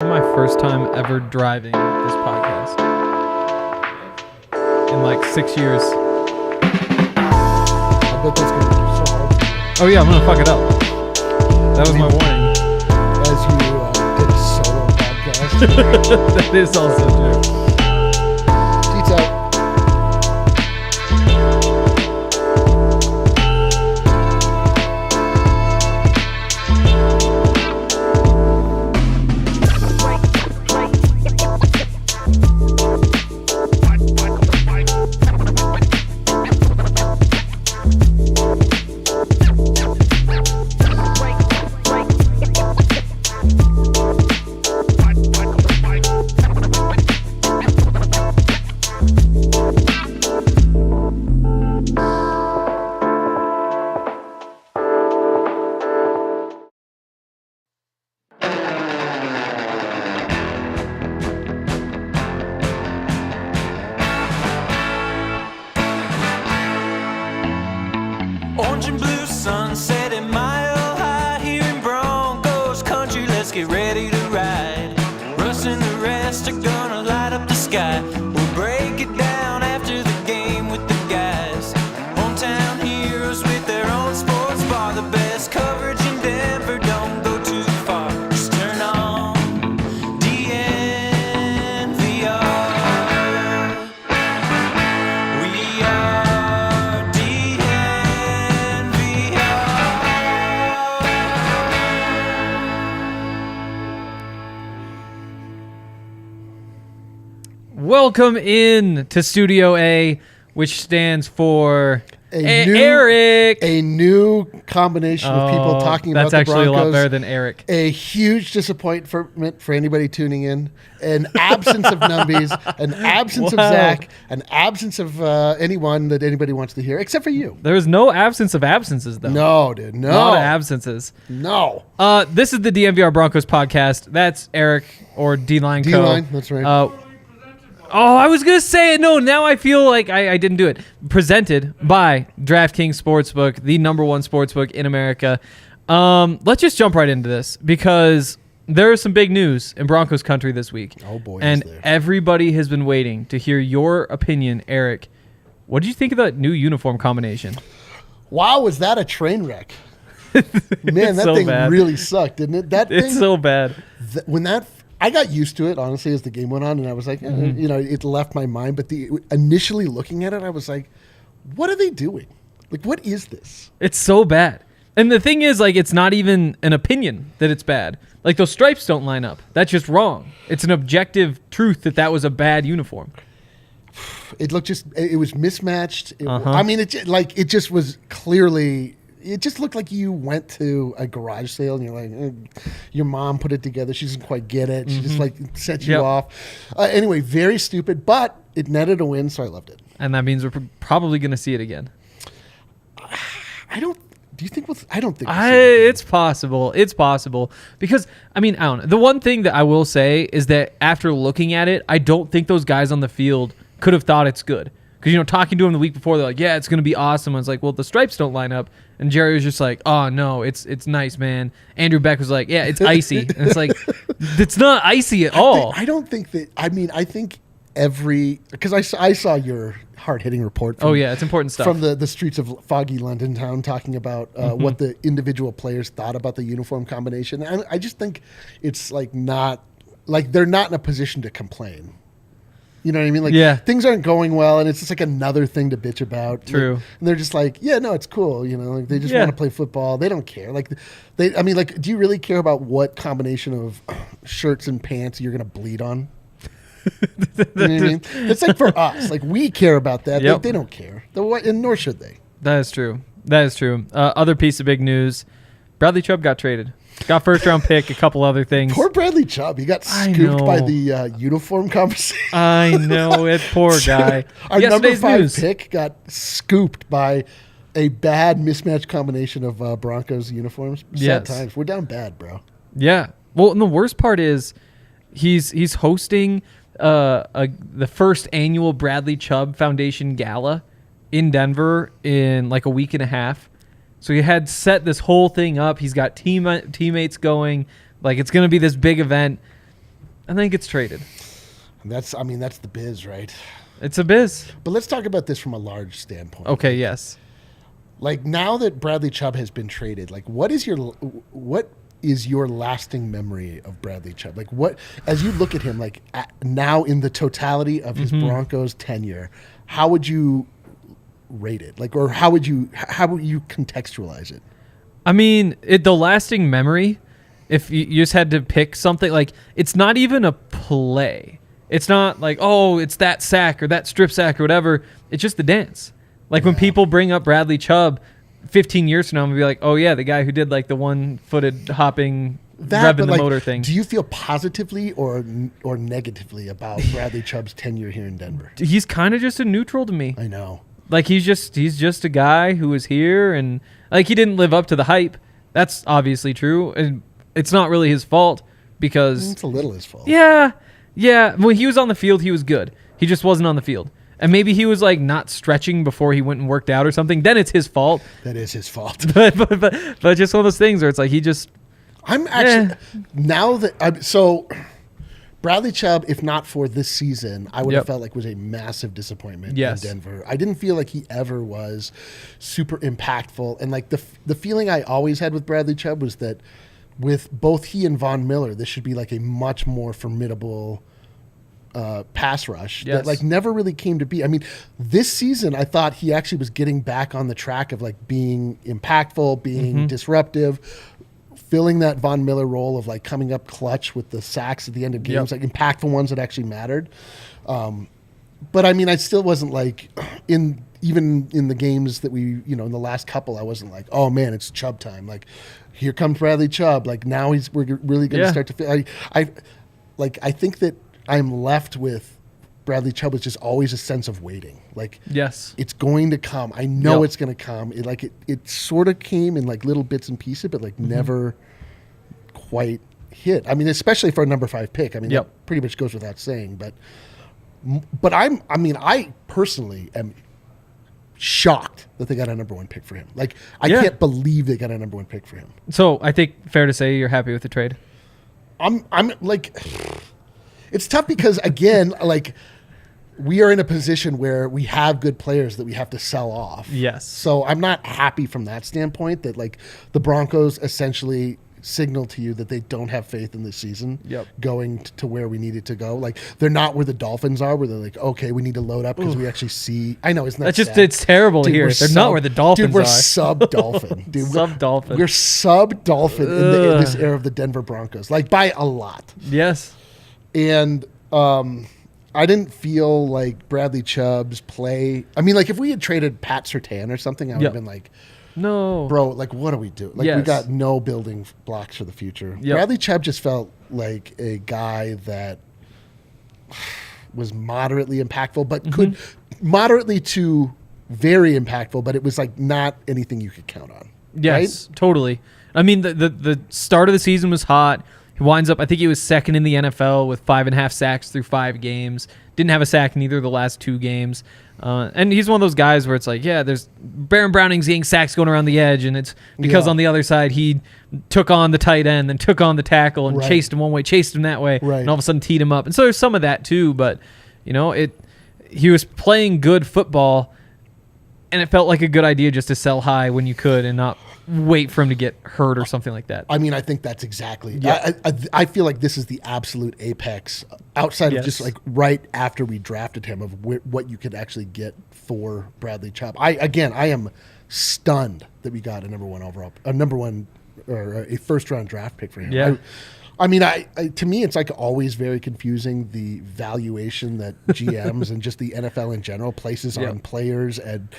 My first time ever driving this podcast in like 6 years. I bet that's gonna be so hard. Oh yeah, I'm gonna fuck it up. That was my warning. As you did a solo podcast. That is also true. Detail. Orange and blue sunset and mile high here in Broncos Country. Let's get ready to ride. Russ and the rest are gonna light up the sky. We'll break it down after the game with the guys. Hometown heroes with their own sports bar. The best coverage in Denver, don't go too far. Just turn on DNVR. We are Welcome in to Studio A, which stands for new- Eric. A new combination of people talking about the That's actually Broncos. a lot better than Eric. A huge disappointment for anybody tuning in. An absence of Numbies, an absence of Wow. Zach, an absence of anyone that anybody wants to hear, except for you. There was no absence of absences, though. No, dude. A lot of No. absences. No. This is the DNVR Broncos podcast. That's Eric or D-Line Co. D-Line, that's right. I was going to say it. No, now I feel like I didn't do it. Presented by DraftKings Sportsbook, the number one sportsbook in America. Let's just jump right into this because there is some big news in Broncos Country this week. Oh, boy, and is there. everybody has been waiting to hear your opinion, Eric. What did you think of that new uniform combination? Wow, was that a train wreck? Man, that so thing bad. really sucked, didn't it? That It's thing, so bad. when that I got used to it, honestly, as the game went on, and I was like, it left my mind. But initially looking at it, I was like, what are they doing? Like, what is this? It's so bad. And the thing is, like, it's not even an opinion that it's bad. Like, those stripes don't line up. That's just wrong. It's an objective truth that was a bad uniform. It looked it was mismatched. Uh-huh. I mean, it just was clearly. It just looked like you went to a garage sale and you're like, your mom put it together. She doesn't quite get it. She just like sent you Yep. off. Anyway, very stupid, but it netted a win, so I loved it. And that means we're probably going to see it again. Do you think I don't think we'll see it again. It's possible. It's possible. Because, I mean, I don't know. The one thing that I will say is that after looking at it, I don't think those guys on the field could have thought it's good. Because, talking to them the week before, they're like, yeah, it's going to be awesome. I was like, well, the stripes don't line up. And Jerry was just like, oh, no, it's nice, man. Andrew Beck was like, yeah, it's icy. And it's like, it's not icy at all. I don't think that. I mean, I think because I saw your hard-hitting report. Oh, yeah, it's important stuff. From the streets of foggy London town, talking about what the individual players thought about the uniform combination. And I just think it's like not like they're not in a position to complain. You know what I mean? Like, Yeah. things aren't going well, and it's just like another thing to bitch about. True. And they're just like, yeah, no, it's cool. Like they just Yeah. want to play football. They don't care. Like, do you really care about what combination of shirts and pants you're going to bleed on? You know what I mean? It's like for us. Like, we care about that. Yep. They don't care. And nor should they. That is true. That is true. Other piece of big news, Bradley Chubb got traded. Got first-round pick, a couple other things. Poor Bradley Chubb. He got I scooped by know. the uniform conversation. I know it, poor guy. Our number Yesterday's 5 news. pick got scooped by a bad mismatched combination of Broncos uniforms. Sad Yes. times. We're down bad, bro. Yeah. Well, and the worst part is he's hosting the first annual Bradley Chubb Foundation Gala in Denver in like a week and a half. So he had set this whole thing up. He's got teammates going. Like, it's going to be this big event. I think it's traded. That's the biz, right? It's a biz. But let's talk about this from a large standpoint. Okay, yes. Like now that Bradley Chubb has been traded, like what is your lasting memory of Bradley Chubb? Like what, as you look at him, like now in the totality of his Broncos tenure, how would you rate it? Like, or how would you contextualize it? I mean, the lasting memory, if you just had to pick something, like it's not even a play. It's not like, oh, it's that sack or that strip sack or whatever. It's just the dance. Like when people bring up Bradley Chubb 15 years from now, I'm going to be like, oh, yeah, the guy who did like the one-footed hopping, revving the motor thing. Do you feel positively or negatively about Bradley Chubb's tenure here in Denver? He's kind of just a neutral to me. I know. Like he's just a guy who was here, and like he didn't live up to the hype. That's obviously true. And it's not really his fault because... It's a little his fault. Yeah. When he was on the field, he was good. He just wasn't on the field. And maybe he was like not stretching before he went and worked out or something. Then it's his fault. That is his fault. but just one of those things where it's like he just... I'm actually... Now that... So Bradley Chubb, if not for this season, I would have felt like was a massive disappointment in Denver. I didn't feel like he ever was super impactful. And like the feeling I always had with Bradley Chubb was that with both he and Von Miller, this should be like a much more formidable... pass rush that like never really came to be. I mean, this season I thought he actually was getting back on the track of like being impactful, being disruptive, filling that Von Miller role of like coming up clutch with the sacks at the end of games, like impactful ones that actually mattered. But I mean, I still wasn't like even in the games that we, in the last couple, I wasn't like, oh man, it's Chubb time. Like here comes Bradley Chubb. Like now we're really going to start to feel. I think that I'm left with Bradley Chubb with just always a sense of waiting. Like, it's going to come. I know it's going to come. It sort of came in like little bits and pieces, but like never quite hit. I mean, especially for a number 5 pick. I mean, that pretty much goes without saying. But I personally am shocked that they got a number 1 pick for him. Like, I can't believe they got a number 1 pick for him. So I think fair to say you're happy with the trade. I'm like. It's tough because, again, like we are in a position where we have good players that we have to sell off. Yes. So I'm not happy from that standpoint that like the Broncos essentially signal to you that they don't have faith in this season going to where we need it to go. Like they're not where the Dolphins are, where they're like, okay, we need to load up because we actually see. I know, isn't that that's just sad? It's terrible here. They're not where the Dolphins dude, we're are. Sub-Dolphin. Dude, sub-Dolphin. We're sub-Dolphin in this era of the Denver Broncos, like by a lot. Yes. And I didn't feel like Bradley Chubb's play. I mean, like if we had traded Pat Surtain or something, I would have been like, no, bro, like what do we do? Like we got no building blocks for the future. Bradley Chubb just felt like a guy that was moderately impactful, but could moderately to very impactful, but it was like not anything you could count on. Yes, totally. I mean, the start of the season was hot. He winds up, I think he was second in the NFL with 5.5 sacks through 5 games. Didn't have a sack in either of the last 2 games. And he's one of those guys where it's like, there's Baron Browning's getting sacks going around the edge, and it's because on the other side he took on the tight end, then took on the tackle and chased him one way, chased him that way, and all of a sudden teed him up. And so there's some of that too, but he was playing good football, and it felt like a good idea just to sell high when you could and not wait for him to get hurt or something like that. I mean, I think that's exactly. I feel like this is the absolute apex outside of just like right after we drafted him of what you could actually get for Bradley Chubb. I am stunned that we got a number 1 or a first round draft pick for him. Yeah. I mean, to me, it's like always very confusing the valuation that GMs and just the NFL in general places on players and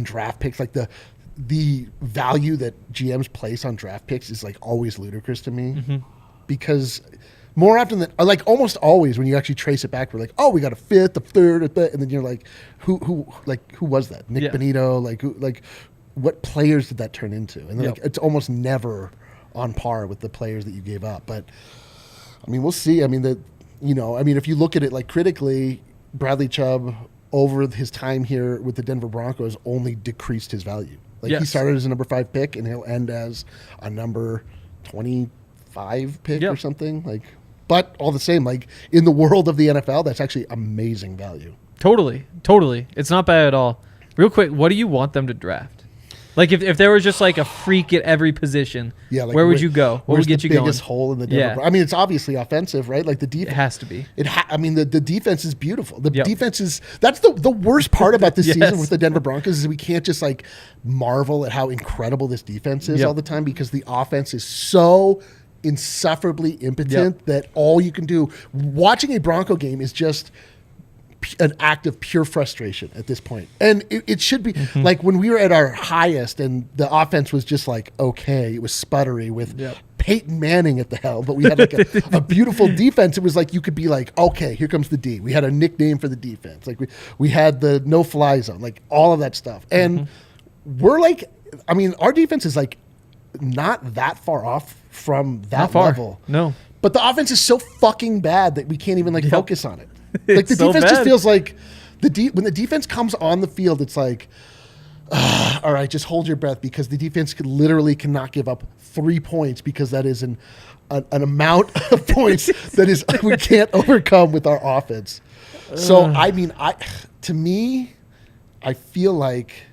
draft picks. Like the value that GMs place on draft picks is like always ludicrous to me because more often than like almost always when you actually trace it back, we're like, oh, we got a 5th, a 3rd, a 5th, and then you're like, who was that? Nick Benito? Like what players did that turn into? And then like it's almost never on par with the players that you gave up. But I mean, we'll see. I mean if you look at it like critically, Bradley Chubb over his time here with the Denver Broncos only decreased his value. Like he started as a number 5 pick and he'll end as a number 25 pick or something. Like But all the same, like in the world of the NFL, that's actually amazing value. Totally. It's not bad at all. Real quick, what do you want them to draft? Like if there was just like a freak at every position, like where would you go? What would get you going? Where's the biggest hole in the Denver? I mean, it's obviously offensive, right? Like the defense. It has to be. I mean, the defense is beautiful. The defense is that's the worst part about this season with the Denver Broncos is we can't just like marvel at how incredible this defense is all the time because the offense is so insufferably impotent that all you can do watching a Bronco game is just an act of pure frustration at this point. And it should be like when we were at our highest and the offense was just like, okay, it was sputtery with Peyton Manning at the helm, but we had like a beautiful defense. It was like, you could be like, okay, here comes the D. We had a nickname for the defense. Like we had the no fly zone, like all of that stuff. And we're like, I mean, our defense is like not that far off from that level. No. But the offense is so fucking bad that we can't even like focus on it. Like the so defense bad. just feels like when the defense comes on the field, it's like, all right, just hold your breath because the defense literally cannot give up 3 points because that is an amount of points that is we can't overcome with our offense. So I mean, to me, I feel like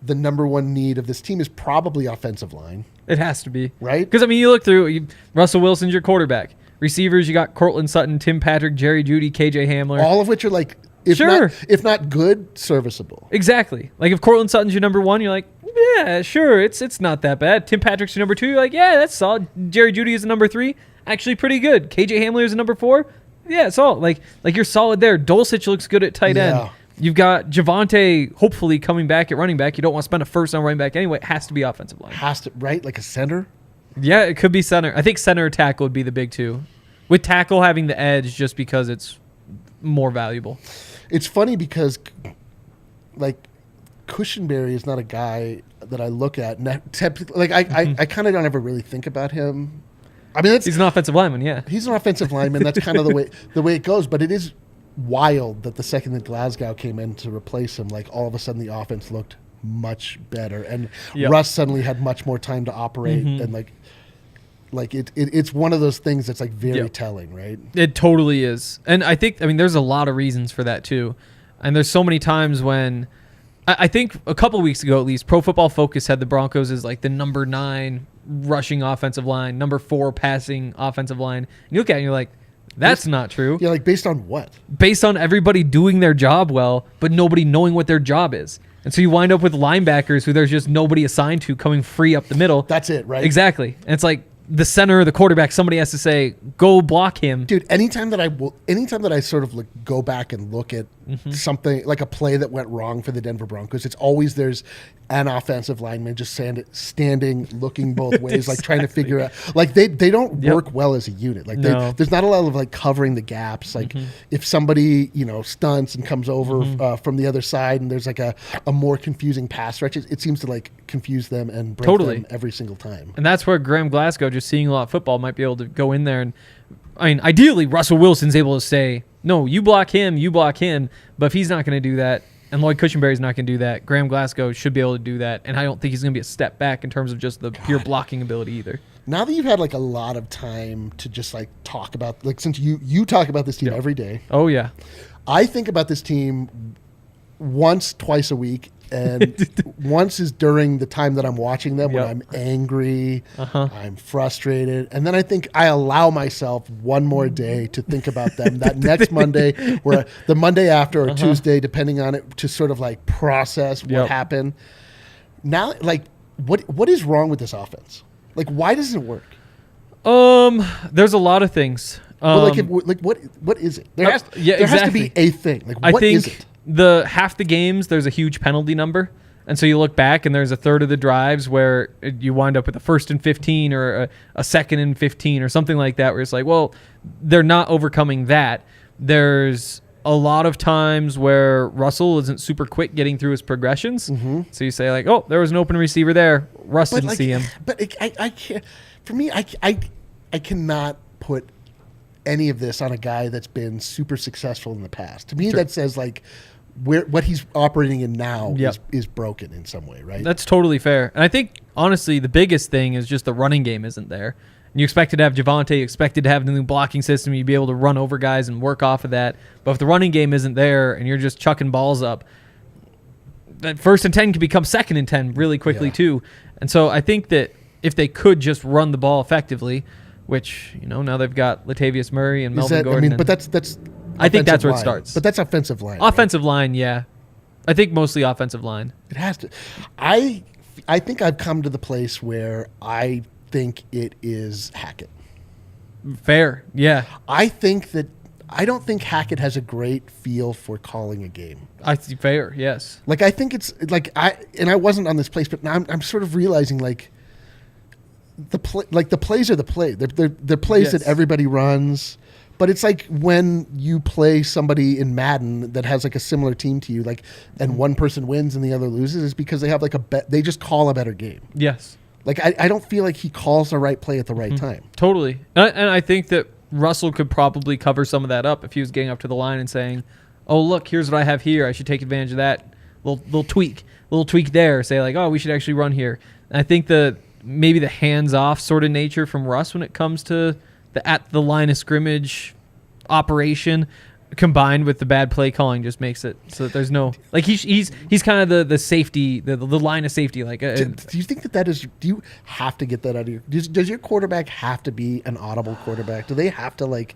the number one need of this team is probably offensive line. It has to be. Right? Because, I mean, you look through, Russell Wilson's your quarterback. Receivers, you got Cortland Sutton, Tim Patrick, Jerry Jeudy, KJ Hamler. All of which are like, if not good, serviceable. Exactly. Like if Cortland Sutton's your number one, you're like, yeah, sure, it's not that bad. Tim Patrick's your number two, you're like, yeah, that's solid. Jerry Jeudy is a number three, actually pretty good. KJ Hamler is a number four, yeah, it's all like you're solid there. Dulcich looks good at tight end. You've got Javonte hopefully coming back at running back. You don't want to spend a first on running back anyway. It has to be offensive line. Has to, right? Like a center? Yeah, it could be center. I think center or tackle would be the big two. With tackle having the edge just because it's more valuable. It's funny because, like, Cushenberry is not a guy that I look at. Like, I kind of don't ever really think about him. I mean, he's an offensive lineman, yeah. He's an offensive lineman. That's kind of the way it goes. But it is wild that the second that Glasgow came in to replace him, like, all of a sudden the offense looked much better. And Russ suddenly had much more time to operate. And, like it's one of those things that's like very telling, right? It totally is. And I think, I mean, there's a lot of reasons for that too. And there's so many times when I think a couple of weeks ago, at least, Pro Football Focus had the Broncos as like the number 9 rushing offensive line, number 4 passing offensive line. And you look at it and you're like, that's not true. Yeah. Like based on what? Based on everybody doing their job well, but nobody knowing what their job is. And so you wind up with linebackers who there's just nobody assigned to coming free up the middle. That's it, right? Exactly. And it's like, the center, the quarterback, somebody has to say, go block him. Dude, anytime that I sort of like go back and look at something like a play that went wrong for the Denver Broncos, it's always there's an offensive lineman just standing, looking both ways, like trying to figure out. Like they don't work well as a unit. Like there's not a lot of like covering the gaps. Like if somebody stunts and comes over from the other side, and there's like a more confusing pass rush, it seems to like confuse them and break them every single time. And that's where Graham Glasgow, just seeing a lot of football, might be able to go in there and, I mean, ideally Russell Wilson's able to say, no, you block him. But if he's not going to do that, and Lloyd Cushenberry's not going to do that, Graham Glasgow should be able to do that. And I don't think he's going to be a step back in terms of just the pure blocking ability either. Now that you've had like a lot of time to just like talk about, like since you talk about this team every day. Oh, yeah. I think about this team twice a week. And once is during the time that I'm watching them when I'm angry, I'm frustrated. And then I think I allow myself one more day to think about them that next Monday or the Monday after or Tuesday, depending on it, to sort of like process what happened. Now, like, what is wrong with this offense? Like, why doesn't it work? There's a lot of things. What is it? There has to be a thing. Like, what is it? Half the games, there's a huge penalty number. And so you look back and there's a third of the drives where you wind up with a 1st and 15 or a 2nd and 15 or something like that, where it's like, well, they're not overcoming that. There's a lot of times where Russell isn't super quick getting through his progressions. So you say like, oh, there was an open receiver there. Russ didn't see him. But I can't, for me, I cannot put any of this on a guy that's been super successful in the past. To me, that says like, what he's operating in now is broken in some way, right? That's totally fair. And I think, honestly, the biggest thing is just the running game isn't there. And you expected to have Javonte, you expected to have the new blocking system, you'd be able to run over guys and work off of that. But if the running game isn't there and you're just chucking balls up, that 1st and 10 can become 2nd and 10 really quickly too. And so I think that if they could just run the ball effectively, which, now they've got Latavius Murray and Melvin Gordon. But that's I think that's where line. it starts. But that's offensive line. Offensive line, yeah. I think mostly offensive line. It has to. I think I've come to the place where I think it is Hackett. Fair, yeah. I don't think Hackett has a great feel for calling a game. Fair, yes. Like, I think it's like I wasn't on this place, but now I'm sort of realizing like the plays are the play. They're plays that everybody runs. But it's like when you play somebody in Madden that has like a similar team to you, like, and one person wins and the other loses, is because they have like they just call a better game. Yes. Like, I don't feel like he calls the right play at the right time. Totally. And I think that Russell could probably cover some of that up if he was getting up to the line and saying, oh, look, here's what I have here. I should take advantage of that. Little tweak there. Say like, oh, we should actually run here. And I think maybe the hands-off sort of nature from Russ when it comes to at the line of scrimmage operation combined with the bad play calling just makes it so that there's no, like, he's kind of the safety, the line of safety. Like, do you think that is, do you have to get that out of your, does your quarterback have to be an audible quarterback? Do they have to like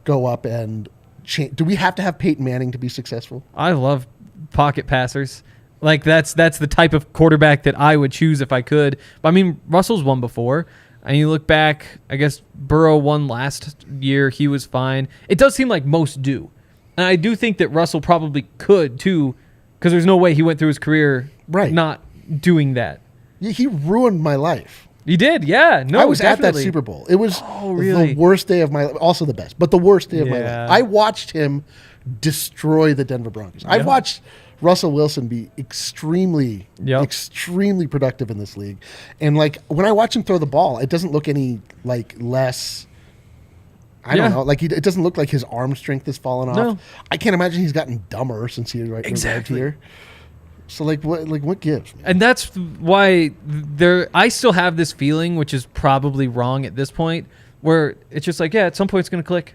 go up and change? Do we have to have Peyton Manning to be successful? I love pocket passers. Like, that's the type of quarterback that I would choose if I could. But I mean, Russell's won before. And you look back, I guess Burrow won last year. He was fine. It does seem like most do. And I do think that Russell probably could, too, because there's no way he went through his career not doing that. Yeah, he ruined my life. He did, yeah. No, I was definitely at that Super Bowl. It was really? the worst day of my life. Also the best, but the worst day of my life. I watched him destroy the Denver Broncos. I watched Russell Wilson be extremely productive in this league. And like when I watch him throw the ball, it doesn't look any like less, I don't know, like it doesn't look like his arm strength has fallen off. No. I can't imagine he's gotten dumber since he arrived here. So what gives? Man? And that's why I still have this feeling, which is probably wrong at this point, where it's just like, at some point it's going to click.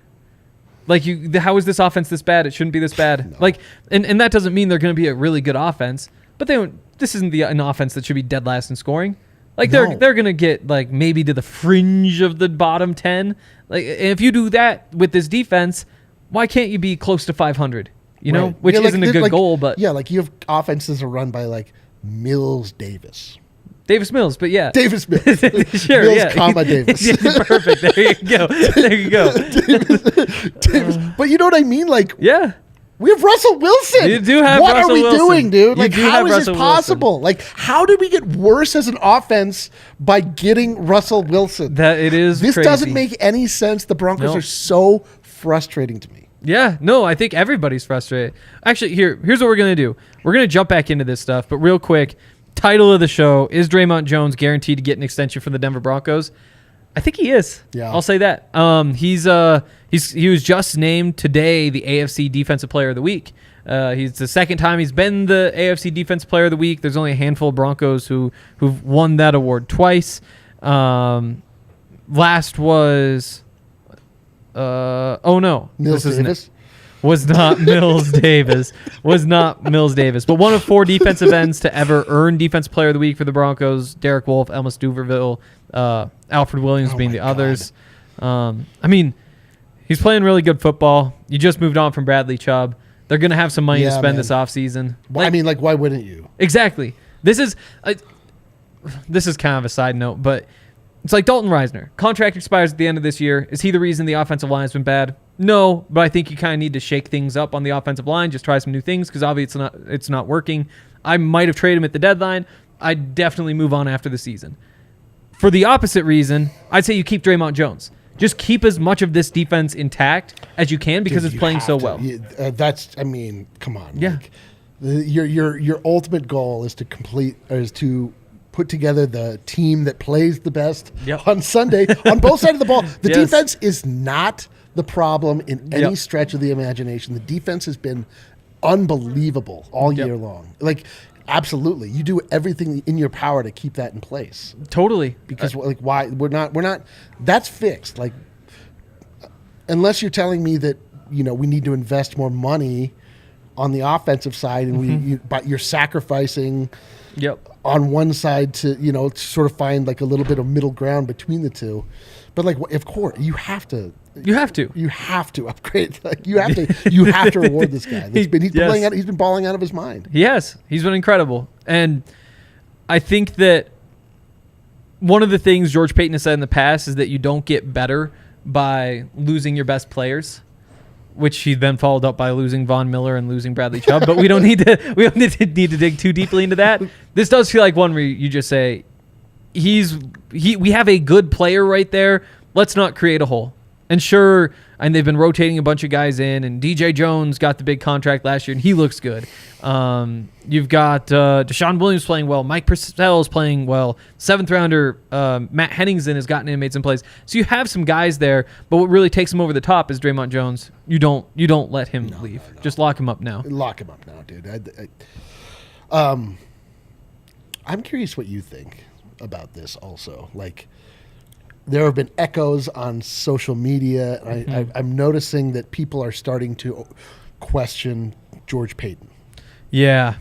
Like, how is this offense this bad? It shouldn't be this bad. No. Like, and that doesn't mean they're going to be a really good offense, but this isn't an offense that should be dead last in scoring. Like, they're going to get like maybe to the fringe of the bottom 10. Like, and if you do that with this defense, why can't you be close to 500? You know, which isn't a good goal, but like you have offenses are run by like Davis Mills, but yeah. Davis Mills. Sure, Mills, comma, Davis. Perfect. There you go. Davis. But you know what I mean? Like, we have Russell Wilson. You do have what Russell Wilson. What are we doing, dude? Like, how is Russell this possible? Wilson. Like, how did we get worse as an offense by getting Russell Wilson? This crazy. Doesn't make any sense. The Broncos are so frustrating to me. Yeah, no, I think everybody's frustrated. Actually, here's what we're going to do. We're going to jump back into this stuff, but real quick, title of the show, is Dre'Mont Jones guaranteed to get an extension from the Denver Broncos? I think he is. Yeah. I'll say that. He was just named today the AFC Defensive Player of the Week. He's the second time he's been the AFC Defensive Player of the Week. There's only a handful of Broncos who've won that award twice. Last was Mills Davis. Was not Mills Davis. But one of 4 defensive ends to ever earn Defensive Player of the Week for the Broncos: Derek Wolfe, Elmas Duverville, Alfred Williams being the others. I mean, he's playing really good football. You just moved on from Bradley Chubb. They're going to have some money to spend this offseason. Well, I mean, like, why wouldn't you? Exactly. This is kind of a side note, but it's like Dalton Reisner. Contract expires at the end of this year. Is he the reason the offensive line has been bad? No, but I think you kind of need to shake things up on the offensive line, just try some new things, because obviously it's not working. I might have traded him at the deadline. I'd definitely move on after the season. For the opposite reason, I'd say you keep Dre'Mont Jones. Just keep as much of this defense intact as you can, because it's playing so well. Come on. Yeah. Like, your ultimate goal is to put together the team that plays the best on Sunday on both sides of the ball. The defense is not the problem in any stretch of the imagination. The defense has been unbelievable all year long. Like, Absolutely. You do everything in your power to keep that in place. Totally. Because why we're not that's fixed. Like, unless you're telling me that, we need to invest more money on the offensive side and but you're sacrificing on one side to, sort of find like a little bit of middle ground between the two. But like, of course, you have to upgrade. Like, you have to reward this guy. He's been balling out of his mind. Yes, he's been incredible. And I think that one of the things George Paton has said in the past is that you don't get better by losing your best players, which he then followed up by losing Von Miller and losing Bradley Chubb. But we don't need to dig too deeply into that. This does feel like one where you just say, we have a good player right there. Let's not create a hole. And sure, and they've been rotating a bunch of guys in, and DJ Jones got the big contract last year, and he looks good. You've got Deshaun Williams playing well. Mike Purcell's playing well. 7th rounder Matt Henningsen has gotten in and made some plays. So you have some guys there, but what really takes him over the top is Dre'Mont Jones. You don't let him leave. No. Just lock him up now. Lock him up now, dude. I'm curious what you think about this also. Like, there have been echoes on social media. I'm noticing that people are starting to question George Paton. Yeah.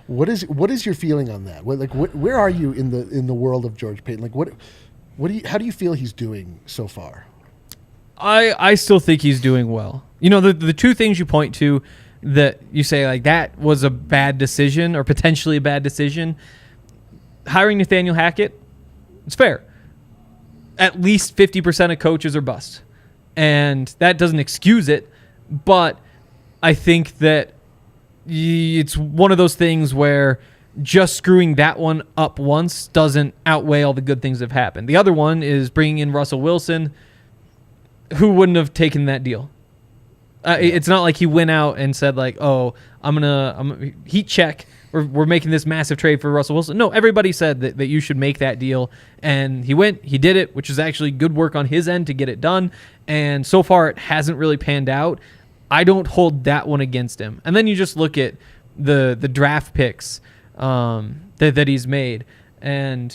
What is your feeling on that? Where are you in the world of George Paton? Like, how do you feel he's doing so far? I still think he's doing well. The two things you point to that you say, like, that was a bad decision or potentially a bad decision. Hiring Nathaniel Hackett, it's fair. At least 50% of coaches are bust. And that doesn't excuse it, but I think that it's one of those things where just screwing that one up once doesn't outweigh all the good things that have happened. The other one is bringing in Russell Wilson. Who wouldn't have taken that deal? It's not like he went out and said, like, oh, I'm gonna heat check. We're making this massive trade for Russell Wilson. No, everybody said that you should make that deal. And he did it, which is actually good work on his end to get it done. And so far, it hasn't really panned out. I don't hold that one against him. And then you just look at the draft picks that he's made. And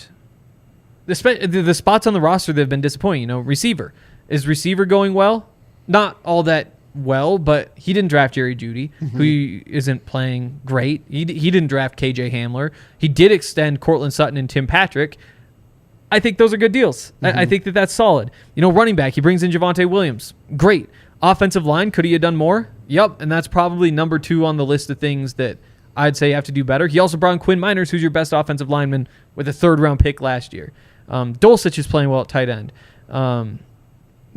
the spots on the roster that have been disappointing. Receiver. Is receiver going well? Not all that well, but he didn't draft Jerry Jeudy, who isn't playing great. He didn't draft KJ Hamler. He did extend Cortland Sutton and Tim Patrick. I think those are good deals. I think that's solid. Running back, he brings in Javonte Williams. Great. Offensive line, could he have done more? Yep, and that's probably number 2 on the list of things that I'd say you have to do better. He also brought in Quinn Miners, who's your best offensive lineman with a 3rd-round pick last year. Dulcich is playing well at tight end.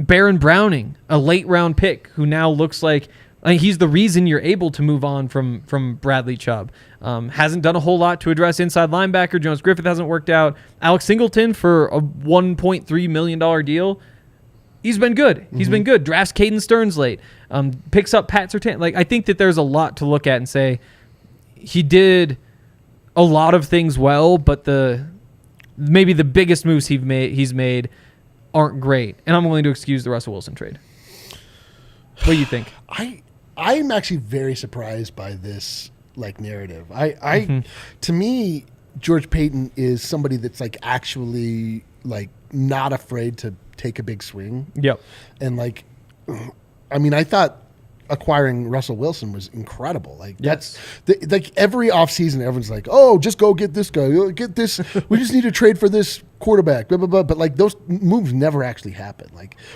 Baron Browning, a late-round pick who now looks like he's the reason you're able to move on from Bradley Chubb. Hasn't done a whole lot to address inside linebacker. Jones Griffith hasn't worked out. Alex Singleton for a $1.3 million deal. He's been good. He's been good. Drafts Caden Stearns late. Picks up Pat Surtain. Like, I think that there's a lot to look at and say he did a lot of things well, but maybe the biggest moves he's made aren't great. And I'm willing to excuse the Russell Wilson trade. What do you think? I'm actually very surprised by this narrative. To me, George Paton is somebody that's actually not afraid to take a big swing. Yep. And I thought acquiring Russell Wilson was incredible. That's every offseason, everyone's like, oh, just go get this guy, get this. We just need to trade for this quarterback, blah, blah, blah. But those moves never actually happen.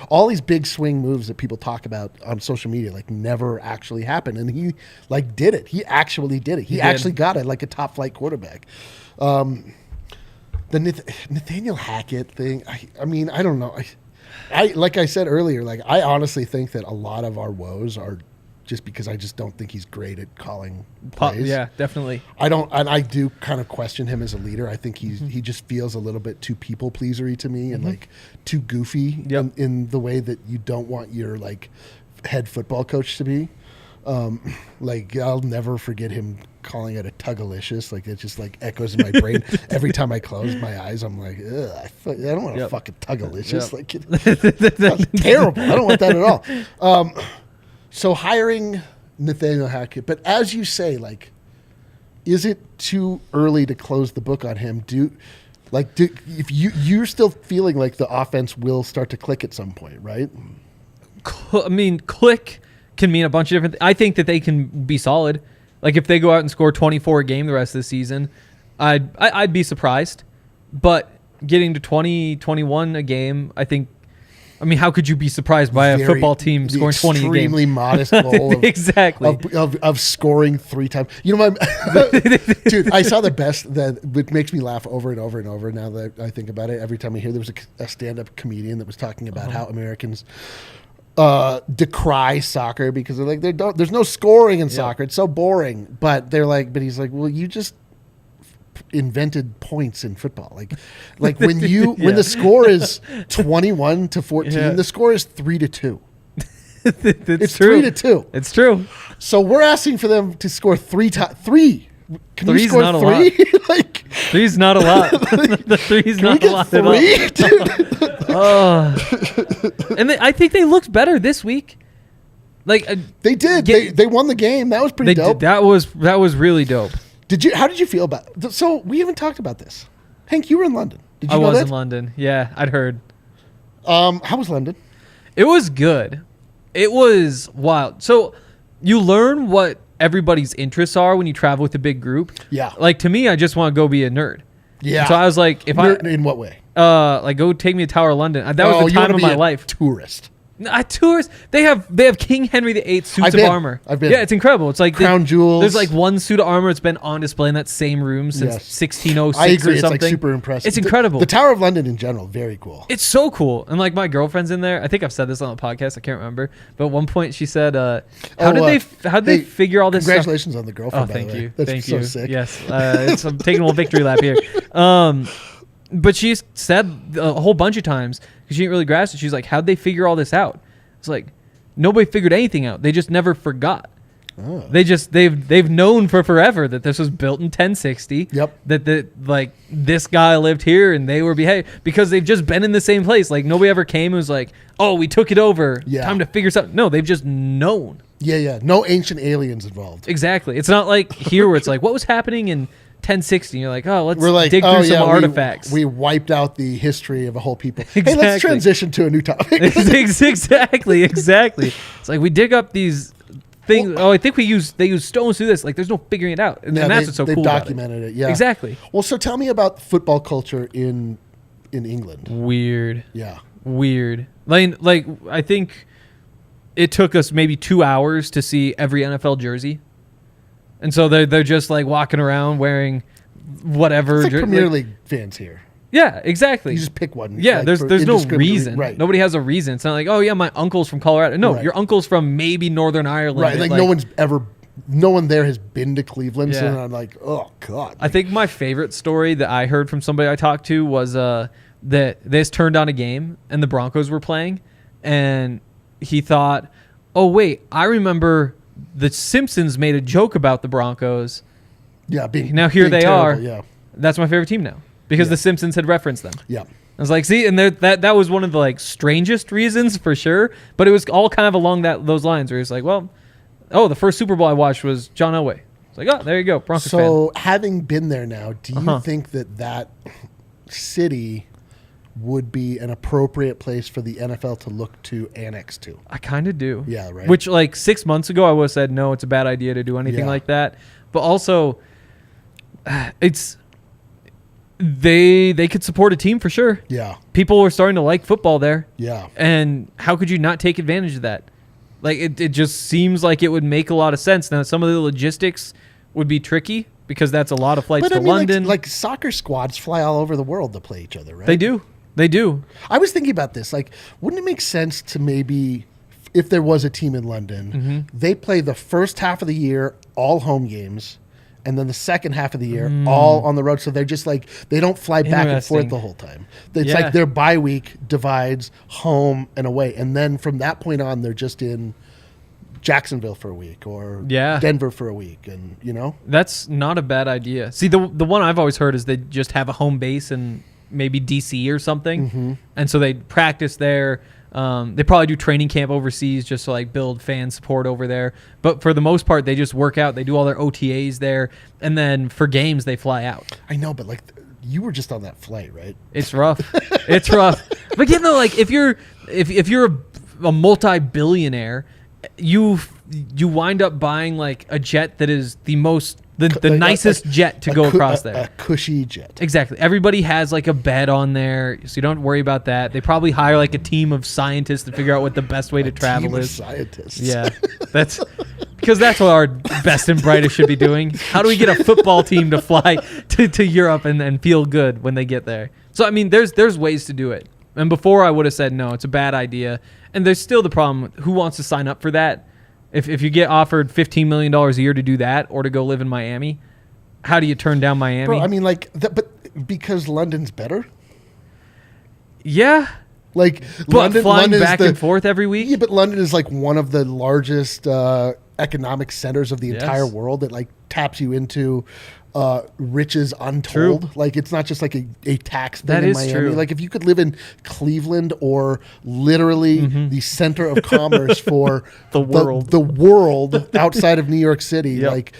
All these big swing moves that people talk about on social media, never actually happened. And he did it. He actually did it. He actually got it a top flight quarterback. The Nathaniel Hackett thing, I don't know. Like I said earlier, I honestly think that a lot of our woes are just because I just don't think he's great at calling plays. Yeah, definitely. I do kind of question him as a leader. I think he just feels a little bit too people pleasery to me and too goofy in the way that you don't want your head football coach to be. I'll never forget him calling it a Tugalicious. It just echoes in my brain every time I close my eyes. I'm like, ugh, I don't want a fucking Tugalicious. That's terrible. I don't want that at all. So hiring Nathaniel Hackett, but as you say, is it too early to close the book on him? If you're still feeling like the offense will start to click at some point, right? I mean, click can mean a bunch of different. I think that they can be solid. Like if they go out and score 24 a game the rest of the season, I'd be surprised. But getting to 20, 21 a game, I think. I mean, how could you be surprised by a football team scoring 20 a game? Extremely modest goal of scoring 3 times. You know, dude, I saw the best which makes me laugh over and over and over now that I think about it. Every time I hear there was a stand-up comedian that was talking about how Americans decry soccer because they're like, there's no scoring in soccer. It's so boring. But he's like, well, you just invented points in football. Like when the score is 21-14, the score is 3-2. It's true. 3-2. It's true. So we're asking for them to score 3 times. Can you score not 3? Like 3's not a lot. The 3's not a lot 3? at all. And I think they looked better this week. Like they did. They won the game. That was pretty dope. That was really dope. How did you feel about it? So we haven't talked about this. Hank, you were in London. Did you know was that? in London. Yeah, I'd heard. How was London? It was good. It was wild. So you learn what everybody's interests are when you travel with a big group. Yeah. Like to me, I just want to go be a nerd. Yeah. And so I was like, in what way? Like go take me to Tower of London. That was the time of my life. Tourist. Tourists. They have King Henry VIII suits of armor. I've been. Yeah, it's incredible. It's like crown jewels. There's like one suit of armor that's been on display in that same room since 1606 I agree. or something. It's like super impressive. It's incredible. The Tower of London in general, very cool. It's so cool. And like my girlfriend's in there. I think I've said this on the podcast. I can't remember. But at one point she said, how did they figure all this congratulations stuff? on the girlfriend, by the way. Thank you. That's thank so you. sick. Yes. I'm taking a little victory lap here. But she said a whole bunch of times because she didn't really grasp it. She's like, how'd they figure all this out? It's like, nobody figured anything out. They just never forgot. Oh. They've known for forever that this was built in 1060. Yep. That this guy lived here and they were because they've just been in the same place. Like nobody ever came and was like, oh, we took it over. Yeah. Time to figure something. No, they've just known. Yeah. No ancient aliens involved. Exactly. It's not like here where it's like, what was happening in 1060? You're like, let's dig through some artifacts. We wiped out the history of a whole people. Exactly. Hey, let's transition to a new topic. Exactly. It's like we dig up these things. I think they use stones to do this. Like there's no figuring it out. And that's what's so cool. They've documented it. Yeah. Exactly. Well, so tell me about football culture in England. Weird. Yeah. Weird. Like I think it took us maybe 2 hours to see every NFL jersey. And so they're just like walking around wearing whatever. It's like Premier League fans here. Yeah, exactly. You just pick one. Yeah, there's no reason. Right. Nobody has a reason. It's not like, oh yeah, my uncle's from Colorado. No, your uncle's from maybe Northern Ireland. Right. Like no one there has been to Cleveland. Yeah. So I'm like, oh God. I think my favorite story that I heard from somebody I talked to was that they just turned on a game and the Broncos were playing, and he thought, oh wait, I remember the Simpsons made a joke about the Broncos. Yeah, now here they terrible, are. Yeah. That's my favorite team now because the Simpsons had referenced them. Yeah. I was like, see, and that was one of the like strangest reasons for sure, but it was all kind of along those lines where it's like, well, the first Super Bowl I watched was John Elway. It's like, oh, there you go, Broncos fan. So having been there now, do you think that city would be an appropriate place for the NFL to look to annex to? I kind of do. Yeah, right. Which like 6 months ago I would have said, no, it's a bad idea to do anything like that. But also, they could support a team for sure. Yeah. People were starting to like football there. Yeah. And how could you not take advantage of that? Like it just seems like it would make a lot of sense. Now some of the logistics would be tricky because that's a lot of flights to London. Like soccer squads fly all over the world to play each other, right? They do. I was thinking about this. Like, wouldn't it make sense to maybe, if there was a team in London, they play the first half of the year, all home games, and then the second half of the year, all on the road. So they're just like, they don't fly back and forth the whole time. It's like their bye week divides home and away. And then from that point on, they're just in Jacksonville for a week or Denver for a week. And, That's not a bad idea. See, the one I've always heard is they just have a home base and maybe DC or something. And so they practice there They probably do training camp overseas just to like build fan support over there. But for the most part, they just work out. They do all their OTAs there, and then for games they fly out. I know, but like you were just on that flight, right? It's rough. It's rough. But you know, like if you're a multi-billionaire, you wind up buying like a jet that is the nicest jet to go across there. A cushy jet. Exactly. Everybody has like a bed on there, so you don't worry about that. They probably hire like a team of scientists to figure out what the best way to travel team of is. Scientists. Yeah, that's because that's what our best and brightest should be doing. How do we get a football team to fly to Europe and feel good when they get there? So I mean, there's ways to do it. And before I would have said no, it's a bad idea. And there's still the problem: who wants to sign up for that? If you get offered $15 million a year to do that or to go live in Miami, how do you turn down Miami? Bro, I mean, like, but because London's better? Yeah. Like, But flying back and forth every week? Yeah, but London is like one of the largest economic centers of the entire world that like taps you into riches untold. True. Like, it's not just like a tax thing That in is Miami. true. Like, if you could live in Cleveland or literally the center of commerce for The world. the world outside of New York City, Yep. like,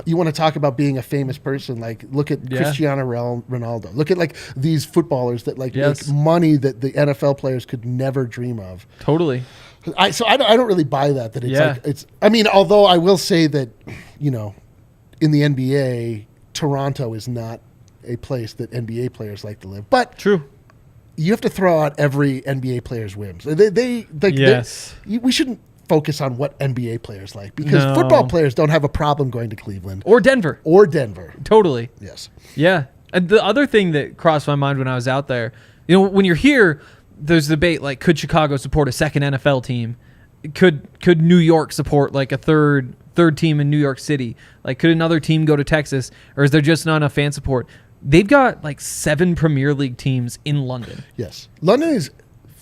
you want to talk about being a famous person, like look at Cristiano Ronaldo. Look at like these footballers that like Yes. make money that the NFL players could never dream of. Totally. I don't really buy that it's Yeah. like it's. I mean, although I will say that, you know, in the NBA, Toronto is not a place that NBA players like to live. But True. you have to throw out every NBA player's whims. They Yes. we shouldn't focus on what NBA players like, because No. football players don't have a problem going to Cleveland Or Denver. or Denver. Totally. Yes. Yeah. And the other thing that crossed my mind when I was out there, you know, when you're here, there's debate like, could Chicago support a second NFL team? Could New York support like a third team in New York City? Like, could another team go to Texas, or is there just not enough fan support? They've got like 7 Premier League teams in London. Yes. London is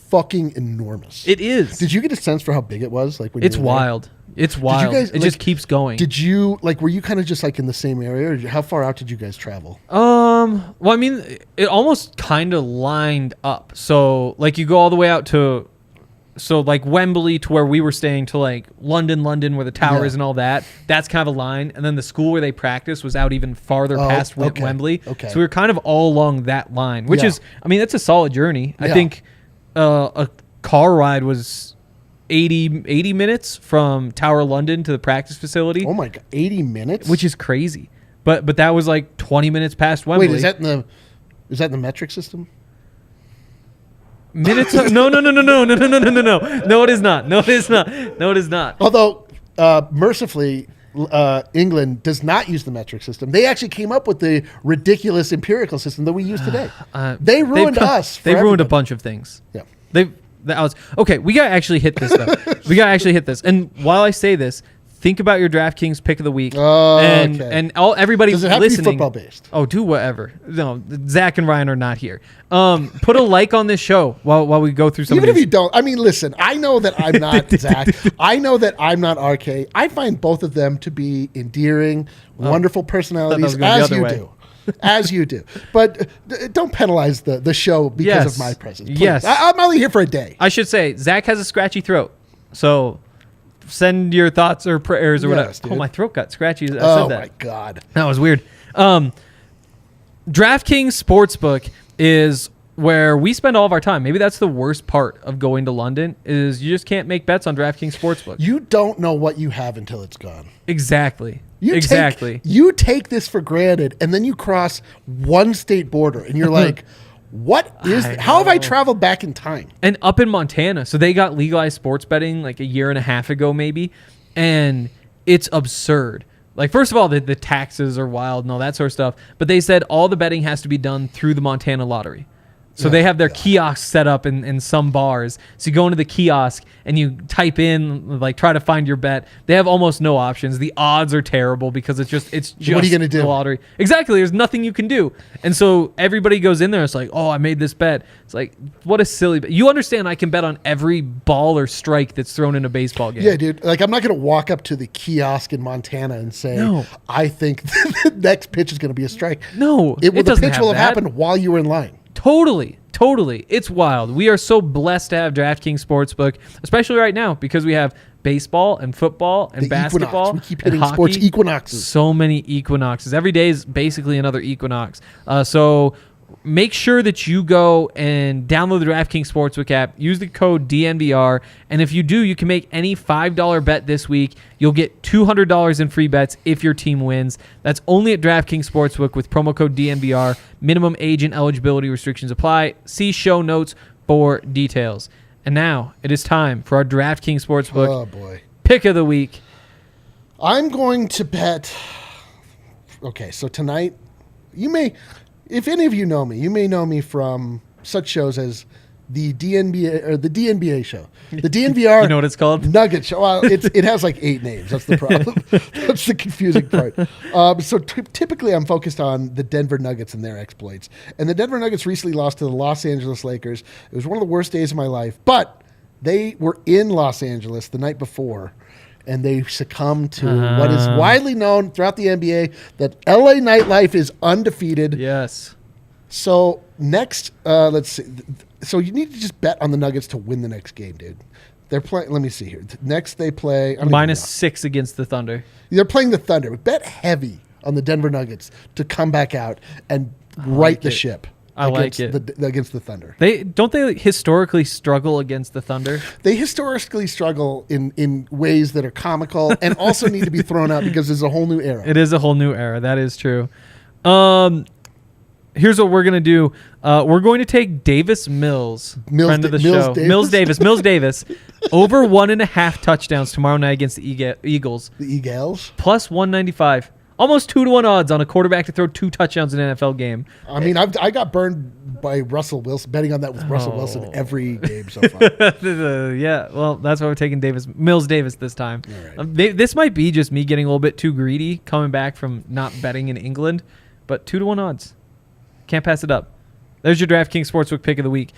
fucking enormous. It is. Did you get a sense for how big it was? Like when It's you were there? wild. It's wild. guys, It just keeps going. Did you were you kind of just like in the same area, or how far out did you guys travel? Well, I mean, it almost kind of lined up. So, like, you go all the way out to, so like Wembley to where we were staying, to like London, where the tower Yeah. is and all that. That's kind of a line. And then the school where they practice was out even farther past okay. Wembley. Okay. So we were kind of all along that line, which Yeah. is, I mean, that's a solid journey. I Yeah. think a car ride was 80 minutes from Tower London to the practice facility, Oh my god, 80 minutes? which is crazy. But that was like 20 minutes past Wembley. Wait, is that in the metric system? Minutes? No, it is not. No, it is not. Although mercifully, England does not use the metric system. They actually came up with the ridiculous empirical system that we use today. They ruined us. They ruined a everybody. bunch of things. Yeah. Okay, we gotta actually hit this though. And while I say this, think about your DraftKings pick of the week. Oh, and okay. and everybody Does it have to be listening. football based? Oh, do whatever. No, Zach and Ryan are not here. Put a like on this show while we go through some Even of if these. you don't, I mean, listen, I know that I'm not Zach. I know that I'm not RK. I find both of them to be endearing, wonderful personalities, was going the as other you way. do. As you do. But don't penalize the show because Yes. of my presence. Please. Yes. I'm only here for a day. I should say Zach has a scratchy throat, so send your thoughts or prayers or Yes, whatever. dude. Oh, my throat got scratchy. I Oh, said that. my God. That was weird. DraftKings Sportsbook is where we spend all of our time. Maybe that's the worst part of going to London, is you just can't make bets on DraftKings Sportsbook. You don't know what you have until it's gone. Exactly. You you take this for granted, and then you cross one state border, and you're like, "What is? How have I traveled back in time?" And up in Montana, so they got legalized sports betting like a year and a half ago, maybe, and it's absurd. Like, first of all, the taxes are wild and all that sort of stuff, but they said all the betting has to be done through the Montana lottery. So they have their kiosks set up in some bars. So you go into the kiosk and you type in, like, try to find your bet. They have almost no options. The odds are terrible because it's just What are you gonna do? the lottery. Exactly. There's nothing you can do. And so everybody goes in there. It's like, oh, I made this bet. It's like, what a silly bet. You understand I can bet on every ball or strike that's thrown in a baseball game. Yeah, dude. Like, I'm not going to walk up to the kiosk in Montana and say, No. "I think the next pitch is going to be a strike." No, the it doesn't pitch have will have that. happened while you were in line. Totally. Totally. It's wild. We are so blessed to have DraftKings Sportsbook, especially right now because we have baseball and football and The basketball. equinox. We keep hitting and sports hockey. equinoxes. So many equinoxes. Every day is basically another equinox. So make sure that you go and download the DraftKings Sportsbook app. Use the code DNVR. And if you do, you can make any $5 bet this week. You'll get $200 in free bets if your team wins. That's only at DraftKings Sportsbook with promo code DNVR. Minimum age and eligibility restrictions apply. See show notes for details. And now it is time for our DraftKings Sportsbook Oh, boy. pick of the week. I'm going to bet. Okay, so tonight, you may, if any of you know me, you may know me from such shows as the DNBA or the DNBA show, the DNVR. You know what it's called? Nugget show. Well, it has like 8 names. That's the problem. That's the confusing part. So typically, I'm focused on the Denver Nuggets and their exploits. And the Denver Nuggets recently lost to the Los Angeles Lakers. It was one of the worst days of my life, but they were in Los Angeles the night before. And they succumbed to what is widely known throughout the NBA that LA nightlife is undefeated. Yes. So next, let's see. So you need to just bet on the Nuggets to win the next game, dude. They're playing. Let me see here. Next, they play -6 against the Thunder. They're playing the Thunder. Bet heavy on the Denver Nuggets to come back out and right the ship. I like it. Against the Thunder. They historically struggle against the Thunder. They historically struggle in ways that are comical and also need to be thrown out because there's a whole new era. It is a whole new era. That is true. Here's what we're going to do. We're going to take Davis Mills, friend of the show. Mills Davis, over 1.5 touchdowns tomorrow night against the Eagles. The Eagles? Plus 195. Almost 2-1 odds on a quarterback to throw 2 touchdowns in an NFL game. I mean, I got burned by Russell Wilson, betting on that with Russell Wilson every game so far. Yeah, well, that's why we're taking Mills Davis this time. Right. This might be just me getting a little bit too greedy coming back from not betting in England, but 2-1 odds. Can't pass it up. There's your DraftKings Sportsbook pick of the week.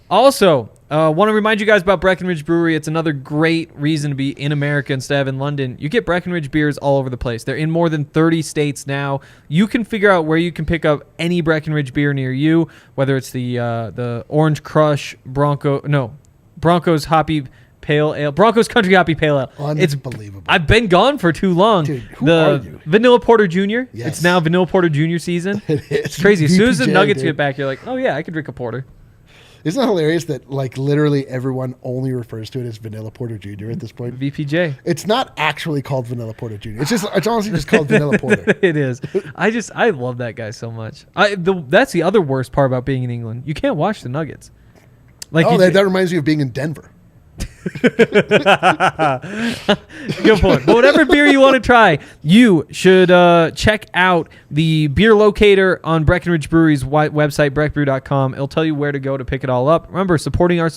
Also, want to remind you guys about Breckenridge Brewery. It's another great reason to be in America instead of in London. You get Breckenridge beers all over the place. They're in more than 30 states now. You can figure out where you can pick up any Breckenridge beer near you, whether it's the Orange Crush Broncos Hoppy Pale Ale, Broncos Country Hoppy Pale Ale. Unbelievable. I've been gone for too long. Dude, who are you? Vanilla Porter Jr. Yes. It's now Vanilla Porter Jr. season. It's crazy. As soon as the Nuggets get back, you're like, oh yeah, I could drink a porter. Isn't it hilarious that like literally everyone only refers to it as Vanilla Porter Jr. at this point? VPJ. It's not actually called Vanilla Porter Jr. It's honestly just called Vanilla Porter. It is. I love that guy so much. That's the other worst part about being in England. You can't watch the Nuggets. That reminds me of being in Denver. Good point. But whatever beer you want to try, you should check out the beer locator on Breckenridge Brewery's website, breckbrew.com. It'll tell you where to go to pick it all up. Remember, supporting our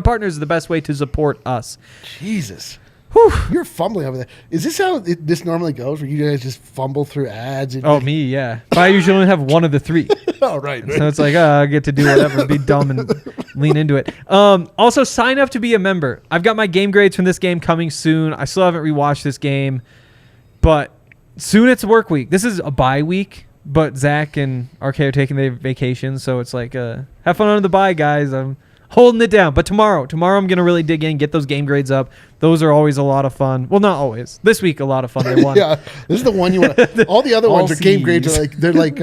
partners is the best way to support us. Jesus. Whew. You're fumbling over there. Is this how this normally goes, where you guys just fumble through ads? And Oh, me, yeah. But I usually only have one of the 3. Oh, right. So it's like, I get to do whatever, be dumb and lean into it. Also, sign up to be a member. I've got my game grades from this game coming soon. I still haven't rewatched this game, but soon it's work week. This is a bye week, but Zach and RK are taking their vacation, so it's like, have fun on the bye, guys. I'm holding it down. But tomorrow I'm going to really dig in, get those game grades up. Those are always a lot of fun. Well, not always. This week, a lot of fun. They won. Yeah, this is the one you want. All the other ones are game grades. They're like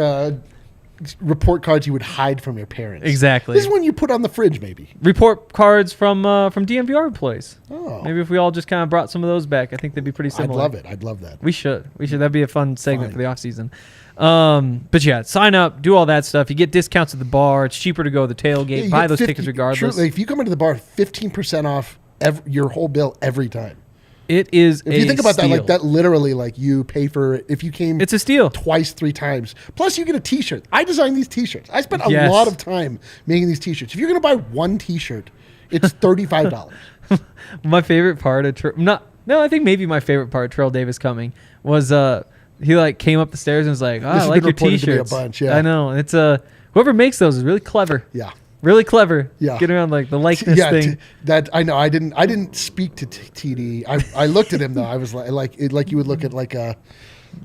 report cards you would hide from your parents. Exactly. This is one you put on the fridge, maybe. Report cards from DNVR employees. Oh, Maybe if we all just kind of brought some of those back, I think they'd be pretty similar. I'd love it. I'd love that. We should. That'd be a fun segment Fine. for the off season. But yeah, sign up, do all that stuff. You get discounts at the bar. It's cheaper to go to the tailgate. Yeah, Buy those tickets regardless. Truly, if you come into the bar, 15% off your whole bill every time. It is. If you think about that, like that, literally, like you pay for if you came. It's a steal. Twice, 3 times. Plus, you get a T-shirt. I designed these T-shirts. I spent a Yes. lot of time making these T-shirts. If you're gonna buy one T-shirt, it's $35. My favorite part of I think maybe my favorite part of Terrell Davis coming was he like came up the stairs and was like, I like your T-shirts. A bunch, yeah. I know. It's whoever makes those is really clever. Yeah. Really clever. Yeah. Get around like the likeness thing. That I know. I didn't speak to TD. I looked at him though. I was like you would look at like a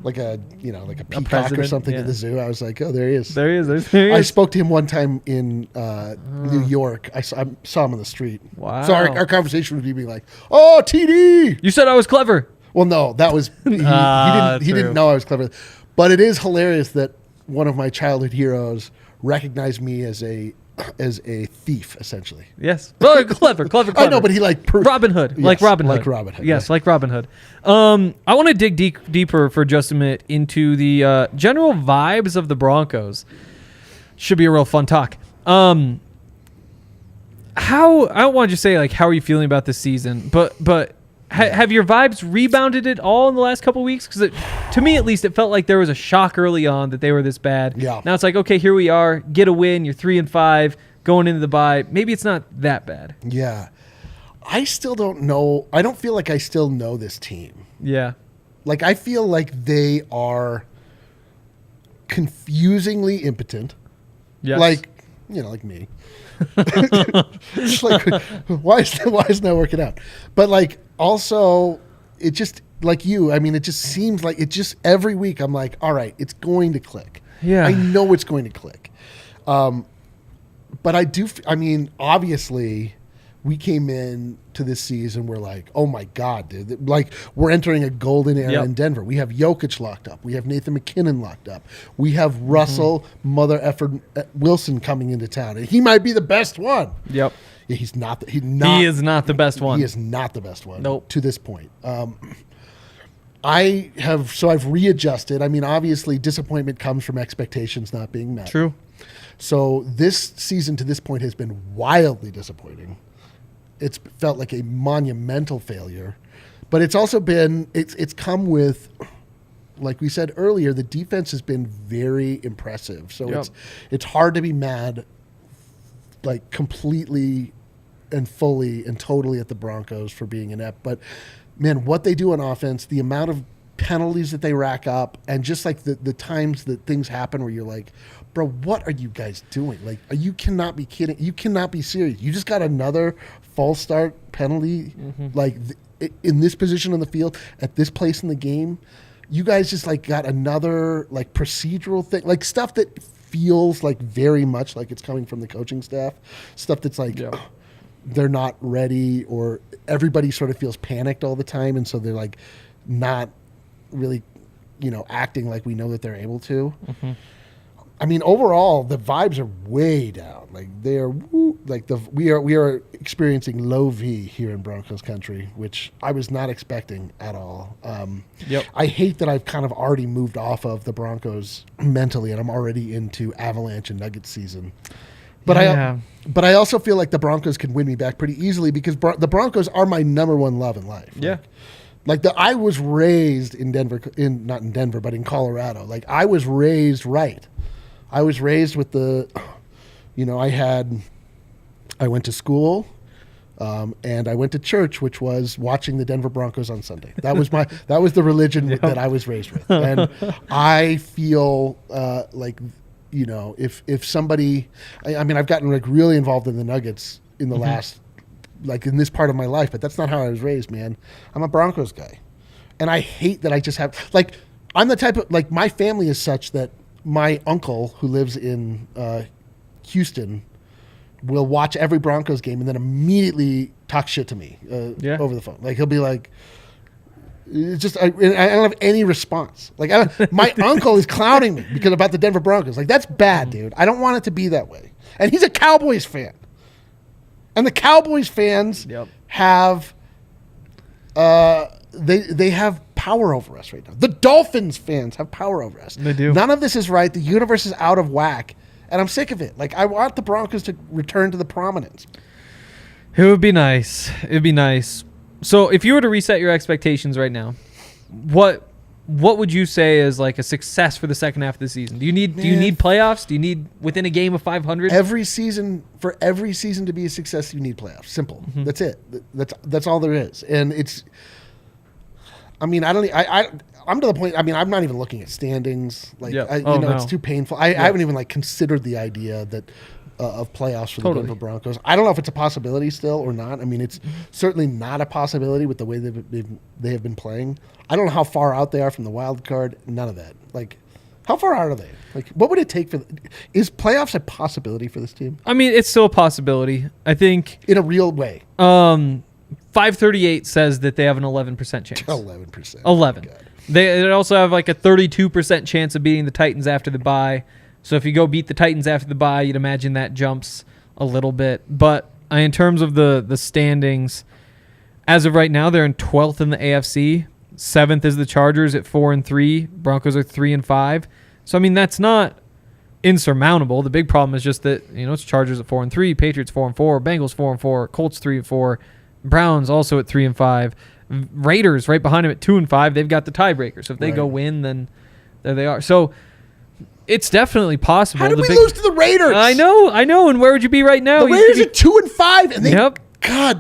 like a peacock or president, something yeah. at the zoo. I was like, oh, there he is. There he is. There he I is. spoke to him one time in New York. I saw him on the street. Wow. So our conversation would be like, oh, TD. You said I was clever. Well, no, that was he True. didn't know I was clever. But it is hilarious that one of my childhood heroes recognized me as a thief, essentially. Yes. Well, clever. I know, but he Robin Hood. Yes, like Robin Hood. like Robin Hood, Yes, yeah. like Robin Hood. I want to dig deeper for just a minute into the general vibes of the Broncos. Should be a real fun talk. How I don't want to just say like how are you feeling about this season, but have your vibes rebounded at all in the last couple of weeks? Because to me, at least, it felt like there was a shock early on that they were this bad. Yeah. Now it's like, okay, here we are. Get a win. You're 3-5 going into the bye. Maybe it's not that bad. Yeah. I still don't know. I don't feel like I still know this team. Yeah. Like, I feel like they are confusingly impotent. Yes. Like, like me. It's like, why is that working out? But like, also, it just like you. I mean, it just seems like it just every week. I'm like, all right, it's going to click. Yeah. I know it's going to click. But I do. I mean, obviously, we came in to this season. We're like, oh my God, dude! Like we're entering a golden era in Denver. We have Jokic locked up. We have Nathan McKinnon locked up. We have Russell mother effer Wilson coming into town, and he might be the best one. Yep. Yeah, he's not. He is not the best one. He is not the best one. Nope. To this point. I've readjusted. I mean, obviously, disappointment comes from expectations not being met. True. So this season to this point has been wildly disappointing. It's felt like a monumental failure, but it's also been it's come with, like we said earlier, the defense has been very impressive. So it's hard to be mad, like completely and fully and totally at the Broncos for being inept. But man, what they do on offense, the amount of penalties that they rack up, and just like the times that things happen where you're like, bro, what are you guys doing? Like, you cannot be kidding. You cannot be serious. You just got another false start penalty, like in this position on the field at this place in the game. You guys just like got another like procedural thing, like stuff that feels like very much like it's coming from the coaching staff. Stuff that's like they're not ready, or everybody sort of feels panicked all the time, and so they're like not really, acting like we know that they're able to. I mean, overall, the vibes are way down. Like they are, we are experiencing low V here in Broncos Country, which I was not expecting at all. I hate that I've kind of already moved off of the Broncos mentally, and I'm already into Avalanche and Nuggets season. But I also feel like the Broncos can win me back pretty easily because the Broncos are my number one love in life. Yeah. I was raised in Denver, not in Denver, but in Colorado. Like I was raised right. I was raised with I went to school, and I went to church, which was watching the Denver Broncos on Sunday. That was the religion that I was raised with. And I feel if somebody, I mean, I've gotten like really involved in the Nuggets in the last, like in this part of my life, but that's not how I was raised, man. I'm a Broncos guy. And I hate that I just have, like, I'm the type of, like, my family is such that my uncle who lives in Houston will watch every Broncos game and then immediately talk shit to me over the phone. Like he'll be like, it's just I don't have any response. Like my uncle is clowning me because about the Denver Broncos. Like that's bad, dude. I don't want it to be that way. And he's a Cowboys fan, and the Cowboys fans have they have power over us right now. The Dolphins fans have power over us. They do. None of this is right. The universe is out of whack, and I'm sick of it. Like I want the Broncos to return to the prominence. It would be nice. It'd be nice. So if you were to reset your expectations right now, what would you say is like a success for the second half of the season? Do you need playoffs? Do you need within a game of 500? Every season to be a success, you need playoffs. Simple. That's it. That's all there is. And it's, I mean, I'm to the point. I mean, I'm not even looking at standings. Like, it's too painful. I haven't even like considered the idea that of playoffs for the Denver Broncos. I don't know if it's a possibility still or not. I mean, it's certainly not a possibility with the way they have been playing. I don't know how far out they are from the wild card. None of that. Like, how far out are they? Like, what would it take for? Is playoffs a possibility for this team? I mean, it's still a possibility. I think in a real way. 538 says that they have an 11% chance. 11%. 11. They also have like a 32% chance of beating the Titans after the bye. So if you go beat the Titans after the bye, you'd imagine that jumps a little bit. But in terms of the standings, as of right now, they're in 12th in the AFC. 7th is the Chargers at 4-3. Broncos are 3-5. So I mean, that's not insurmountable. The big problem is just that, it's Chargers at 4-3, Patriots 4-4, Bengals 4-4, Colts 3-4, Browns also at 3-5, Raiders right behind them at 2-5. They've got the tiebreaker. So if they go win, then there they are. So it's definitely possible. How did we lose to the Raiders? I know. And where would you be right now? The Raiders are 2-5, and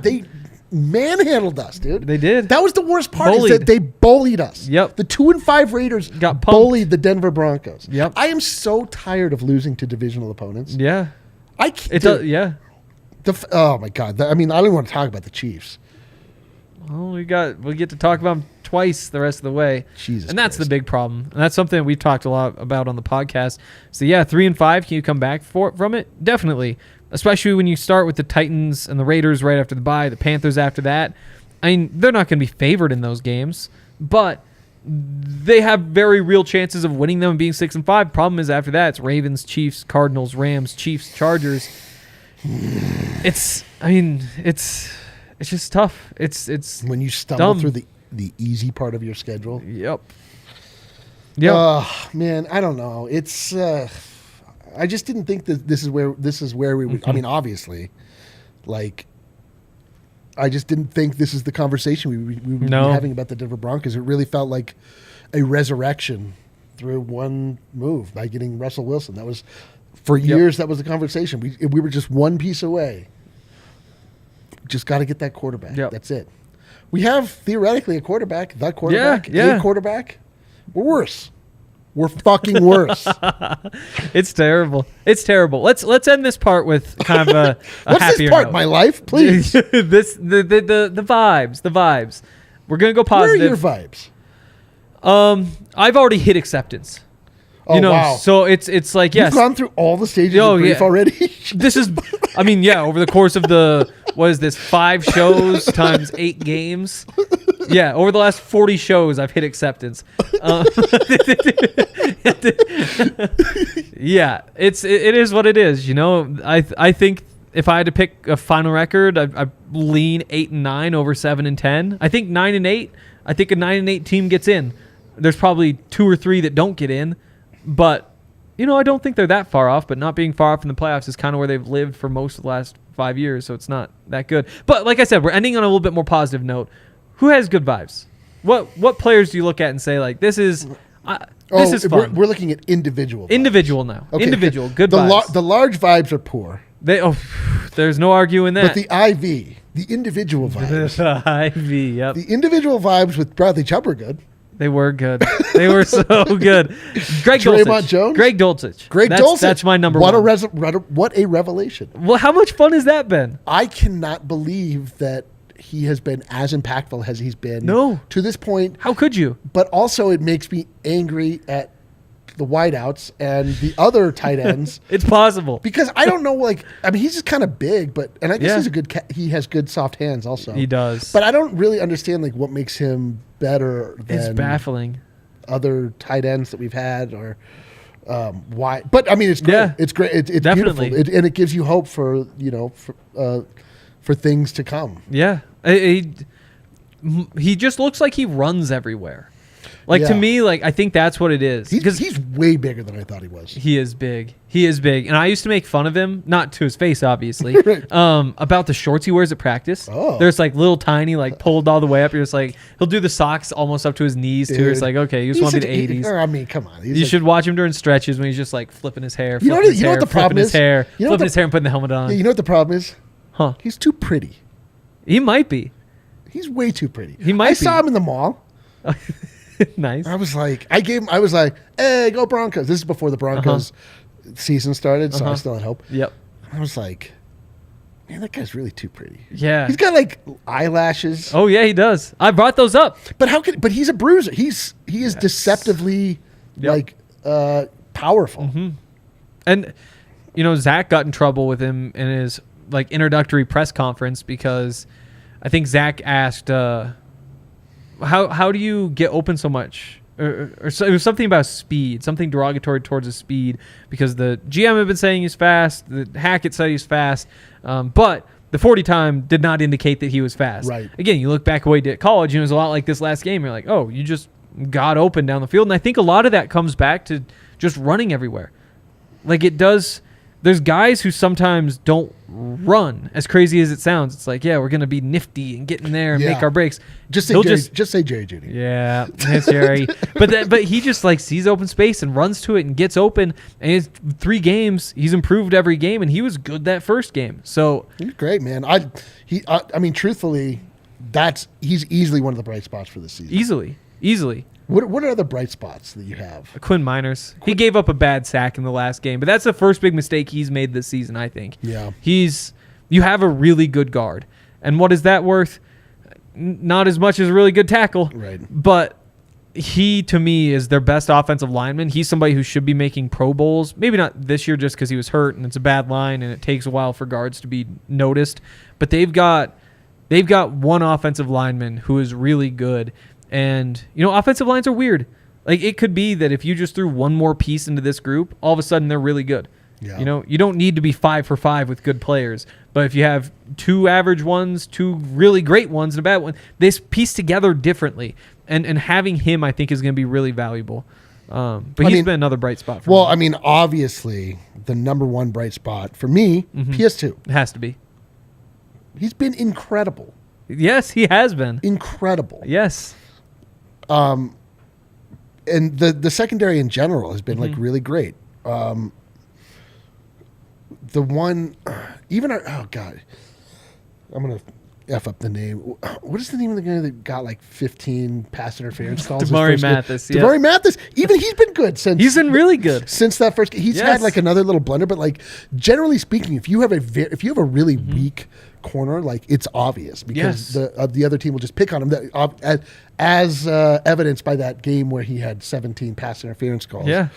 they manhandled us, dude. They did. That was the worst part. Is that they bullied us. Yep. The 2-5 Raiders got bullied the Denver Broncos. Yep. I am so tired of losing to divisional opponents. Yeah. I can't. Oh my God. I mean, I don't even want to talk about the Chiefs. Well, we get to talk about them twice the rest of the way. Jesus and that's Christ. the big problem. And that's something we've talked a lot about on the podcast. So yeah, 3-5. Can you come back from it? Definitely. Especially when you start with the Titans and the Raiders right after the bye, the Panthers after that. I mean, they're not going to be favored in those games, but they have very real chances of winning them and being 6-5. Problem is after that, it's Ravens, Chiefs, Cardinals, Rams, Chiefs, Chargers. It's just tough. It's when you stumble dumb. through the easy part of your schedule. Yep. Man, I don't know. It's I just didn't think that this is where we would. I mean, obviously, like, I just didn't think this is the conversation we would be having about the Denver Broncos. It really felt like a resurrection through one move by getting Russell Wilson. That was for years. That was the conversation. We were just one piece away. Just got to get that quarterback. Yep. That's it. We have theoretically a quarterback. The quarterback. Yeah. A quarterback. We're worse. We're fucking worse. It's terrible. It's terrible. Let's end this part with kind of a What's happier this part? note. My life, please. the vibes. The vibes. We're gonna go positive. Where are your vibes? I've already hit acceptance. Oh, wow. So it's like, yes. You've gone through all the stages of grief already? This is, over the course of what is this, 5 shows times 8 games? Yeah, over the last 40 shows, I've hit acceptance. Yeah, it is what it is, I think if I had to pick a final record, I lean 8-9 over 7-10. I think 9-8. I think a 9-8 team gets in. There's probably 2 or 3 that don't get in. But, I don't think they're that far off, but not being far off in the playoffs is kind of where they've lived for most of the last 5 years, so it's not that good. But like I said, we're ending on a little bit more positive note. Who has good vibes? What players do you look at and say, like, this is fun? We're looking at individual vibes. Individual now. Okay, individual, good vibes. The large vibes are poor. There's no arguing that. But the IV, the individual vibes. The IV, yep. The individual vibes with Bradley Chubb are good. They were good. They were so good. Dre'Mont Jones? Greg Dulcich. That's my number one. What a revelation. Well, how much fun has that been? I cannot believe that he has been as impactful as he's been to this point. How could you? But also it makes me angry at the wideouts and the other tight ends. It's possible. Because I don't know, he's just kind of big, and I guess he has good soft hands also. He does. But I don't really understand, what makes him better than it's baffling. Other tight ends that we've had or why. But, I mean, it's great. Yeah, it's great. It's definitely beautiful. And it gives you hope for things to come. Yeah. He just looks like he runs everywhere. To me, I think that's what it is. He's way bigger than I thought he was. He is big. And I used to make fun of him, not to his face, obviously, about the shorts he wears at practice. Oh. There's little tiny, pulled all the way up. You're just he'll do the socks almost up to his knees, too. It's okay, you just want to be the 80s. I mean, come on. You should watch him during stretches when he's just flipping his hair. You know what the problem is? Flipping his hair and putting the helmet on. Yeah, you know what the problem is? Huh. He's too pretty. He might be. He's way too pretty. I saw him in the mall. Nice. I was like, hey, go Broncos. This is before the Broncos season started, so I still had hope. Yep. I was like, man, that guy's really too pretty. Yeah. He's got like eyelashes. Oh yeah, he does. I brought those up. But but he's a bruiser. He is deceptively like powerful. Mm-hmm. And Zach got in trouble with him in his like introductory press conference because I think Zach asked, how do you get open so much? Or so, it was something about speed, something derogatory towards his speed, because the GM had been saying he's fast, the Hackett said he's fast, but the 40 time did not indicate that he was fast. Right. Again, you look back at what he did at college, and it was a lot like this last game. You're like, oh, you just got open down the field. And I think a lot of that comes back to just running everywhere. Like it does. There's guys who sometimes don't run, as crazy as it sounds. It's like, yeah, we're going to be nifty and get in there and make our breaks. Just say Jerry Judy. Yeah, that's Jerry. but he just like sees open space and runs to it and gets open. And it's 3 games. He's improved every game, and he was good that first game. So he's great, man. I mean, truthfully, he's easily one of the bright spots for this season. Easily. What are other bright spots that you have? Quinn Miners. He gave up a bad sack in the last game, but that's the first big mistake he's made this season, I think. Yeah. You have a really good guard. And what is that worth? Not as much as a really good tackle. Right. But he, to me, is their best offensive lineman. He's somebody who should be making Pro Bowls. Maybe not this year just because he was hurt and it's a bad line and it takes a while for guards to be noticed. But they've got one offensive lineman who is really good. And, offensive lines are weird. Like, it could be that if you just threw one more piece into this group, all of a sudden they're really good. Yeah. You don't need to be 5 for 5 with good players. But if you have 2 average ones, 2 really great ones, and a bad one, they piece together differently. And having him, I think, is going to be really valuable. But he's been another bright spot for me. Well, I mean, obviously, the number one bright spot for me, PS2. It has to be. He's been incredible. Yes, he has been. Incredible. Yes. And the secondary in general has been like really great. The one, oh God, I'm gonna F up the name. What is the name of the guy that got like 15 pass interference calls? Damari Mathis. Yeah. Damari Mathis. Even he's been good since. He's been really good since that first. He's had like another little blunder, but like generally speaking, if you have a really weak corner, like it's obvious because the other team will just pick on him. As evidenced by that game where he had 17 pass interference calls. Yeah.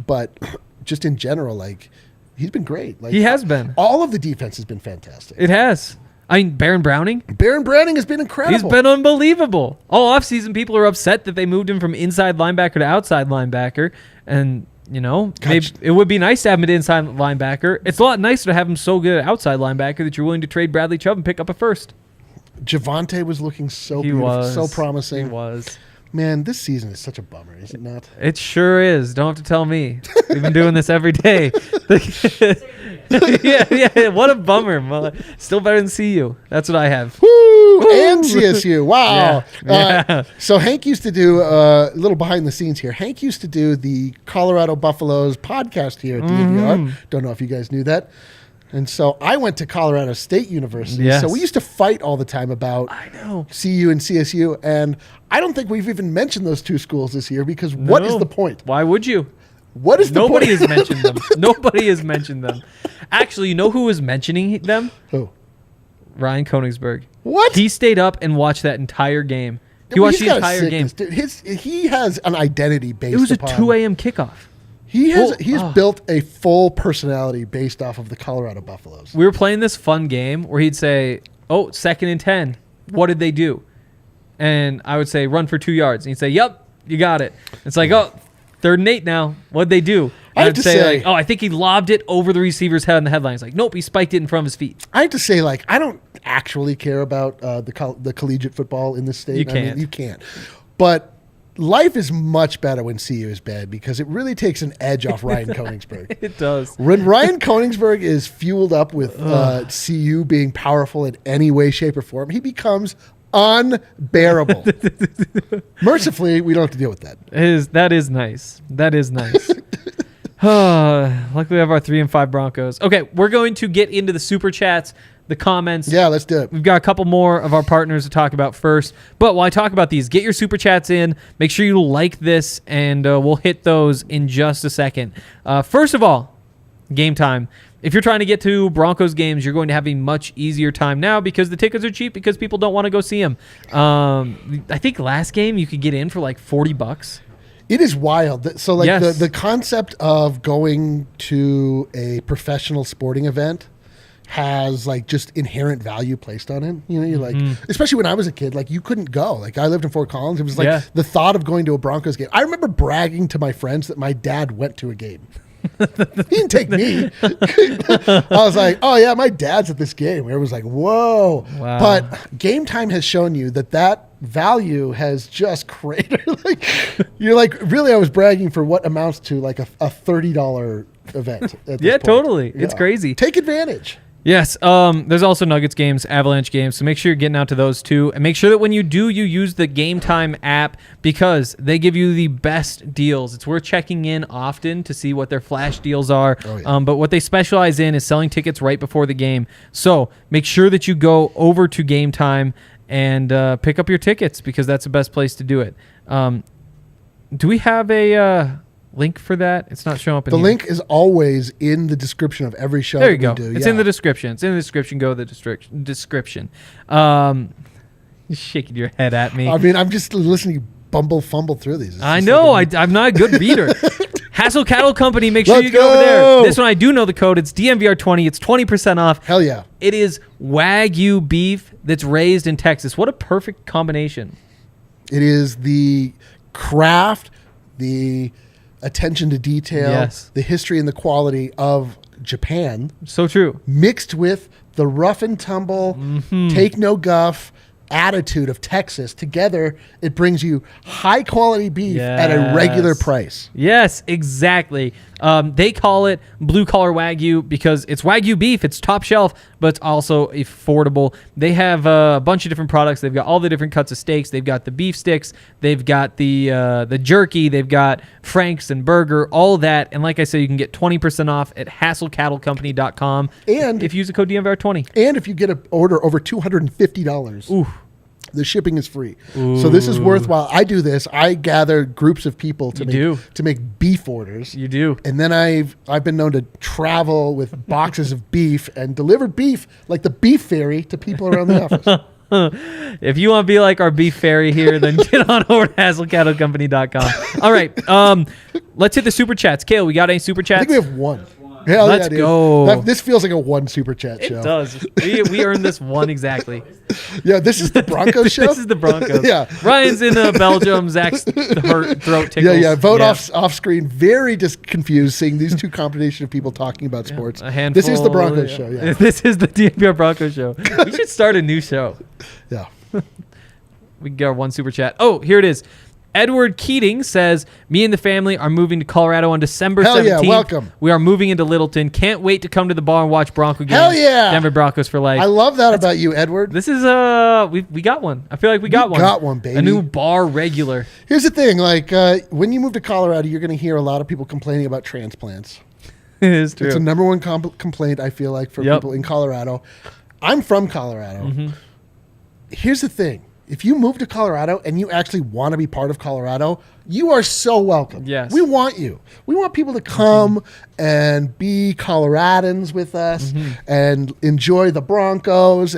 But just in general, like he's been great. Like he has been. All of the defense has been fantastic. It has. I mean, Baron Browning has been incredible. He's been unbelievable. All offseason, people are upset that they moved him from inside linebacker to outside linebacker. And, maybe it would be nice to have him at inside linebacker. It's a lot nicer to have him so good at outside linebacker that you're willing to trade Bradley Chubb and pick up a first. Javonte was looking so beautiful, so promising. He was. Man, this season is such a bummer, is it not? It sure is. Don't have to tell me. We've been doing this every day. Yeah. What a bummer. Still better than CU. That's what I have. Woo! And CSU. Wow. Yeah. So Hank used to do a little behind the scenes here. Hank used to do the Colorado Buffaloes podcast here at DNVR. Don't know if you guys knew that. And so I went to Colorado State University. Yes. So we used to fight all the time about CU and CSU. And I don't think we've even mentioned those two schools this year because what is the point? Why would you? What is the point? Nobody has mentioned them. Nobody has mentioned them. Actually, you know who was mentioning them? Who? Ryan Koenigsberg. What? He stayed up and watched that entire game. He watched the entire game. Dude. He has an identity based upon... It was a 2 a.m. kickoff. He's built a full personality based off of the Colorado Buffaloes. We were playing this fun game where he'd say, 2nd and 10. What did they do? And I would say, run for 2 yards. And he'd say, yep, you got it. It's like, 3rd and 8 now. What'd they do? And I'd say, I think he lobbed it over the receiver's head on the headline. It's like, nope, he spiked it in front of his feet. I have to say, I don't actually care about the collegiate football in this state. You can't. But life is much better when CU is bad because it really takes an edge off Ryan Koenigsberg. It does. When Ryan Koenigsberg is fueled up with CU being powerful in any way, shape, or form, he becomes unbearable. Mercifully, we don't have to deal with that. That is nice. That is nice. Luckily, we have our 3 and 5 Broncos. Okay, we're going to get into the super chats, the comments. Yeah, let's do it. We've got a couple more of our partners to talk about first. But while I talk about these, get your super chats in. Make sure you like this, and we'll hit those in just a second. First of all, Game Time. If you're trying to get to Broncos games, you're going to have a much easier time now because the tickets are cheap because people don't want to go see them. I think last game you could get in for like $40. It is wild. So, like, Yes. the concept of going to a professional sporting event has, like, just inherent value placed on it. You know, you're like, especially when I was a kid, like, you couldn't go. Like, I lived in Fort Collins. It was like Yeah. the thought of going to a Broncos game. I remember bragging to my friends that my dad went to a game. He didn't take me. I was like, oh, yeah, my dad's at this game. Where it was like, whoa. Wow. But Game Time has shown you that value has just cratered. Like, you're like, really, I was bragging for what amounts to like a $30 event. At this Yeah, point. totally. It's crazy. Take advantage. Yes. There's also Nuggets games, Avalanche games. So make sure you're getting out to those too. And make sure that when you do, you use the Game Time app because they give you the best deals. It's worth checking in often to see what their flash deals are. Oh, yeah. But what they specialize in is selling tickets right before the game. So make sure that you go over to Game Time and pick up your tickets because that's the best place to do it. Do we have a link for that? It's not showing up in The here. link is always in the description of every show. There you that go. we do. It's Yeah. in the description. It's in the description. Go to the description. You're shaking your head at me. I mean, I'm just listening to you fumble through these. It's I just know. like I'm not a good reader. Hassel Cattle Company. Make sure Let's you get over go. there. This one I do know the code. It's DNVR20. It's 20% off. hell yeah. It is Wagyu beef that's raised in Texas. What a perfect combination. It is the craft, the attention to detail, Yes. the history and the quality of Japan So true. mixed with the rough and tumble, take no guff attitude of Texas. Together, it brings you high quality beef at a regular Yes. price. Yes, exactly. They call it blue collar Wagyu because it's Wagyu beef. It's top shelf, but it's also affordable. They have a bunch of different products. They've got all the different cuts of steaks. They've got the beef sticks. They've got the jerky. They've got Franks and burger, all that. And like I said, you can get 20% off at hasslecattlecompany.com. And if you use the code DNVR20. And if you get an order over $250, the shipping is free. So this is worthwhile. I do this. I gather groups of people to make beef orders. You do. And then I've been known to travel with boxes of beef and deliver beef like the beef fairy to people around the office. If you want to be like our beef fairy here, then get on over to hasslecattlecompany.com. All right. Let's hit the super chats. Kale, we got any super I chats? think we have one. Hell Let's yeah, dude. go. This feels like a one super chat It show. does. We earned this one exactly. Yeah, this is the Broncos show. This is the Broncos. Yeah. Ryan's in Belgium. Zach's throat tickles. Yeah. Vote off screen. Very just confused seeing these two combination of people talking about sports. A handful. This is the Broncos show. Yeah. This is the DNVR Broncos show. We should start a new show. Yeah. We can get our one super chat. Oh, here it is. Edward Keating says, me and the family are moving to Colorado on December 17th. Hell yeah, welcome. We are moving into Littleton. Can't wait to come to the bar and watch Bronco games. Hell yeah. Denver Broncos for life. I love that about you, Edward. This is we got one. I feel like we got one. got one, baby. A new bar regular. Here's the thing, like when you move to Colorado, you're going to hear a lot of people complaining about transplants. It is true. It's a number one complaint, I feel like, for people in Colorado. I'm from Colorado. Here's the thing. If you move to Colorado and you actually want to be part of Colorado, you are so welcome. Yes. We want you. We want people to come and be Coloradans with us and enjoy the Broncos.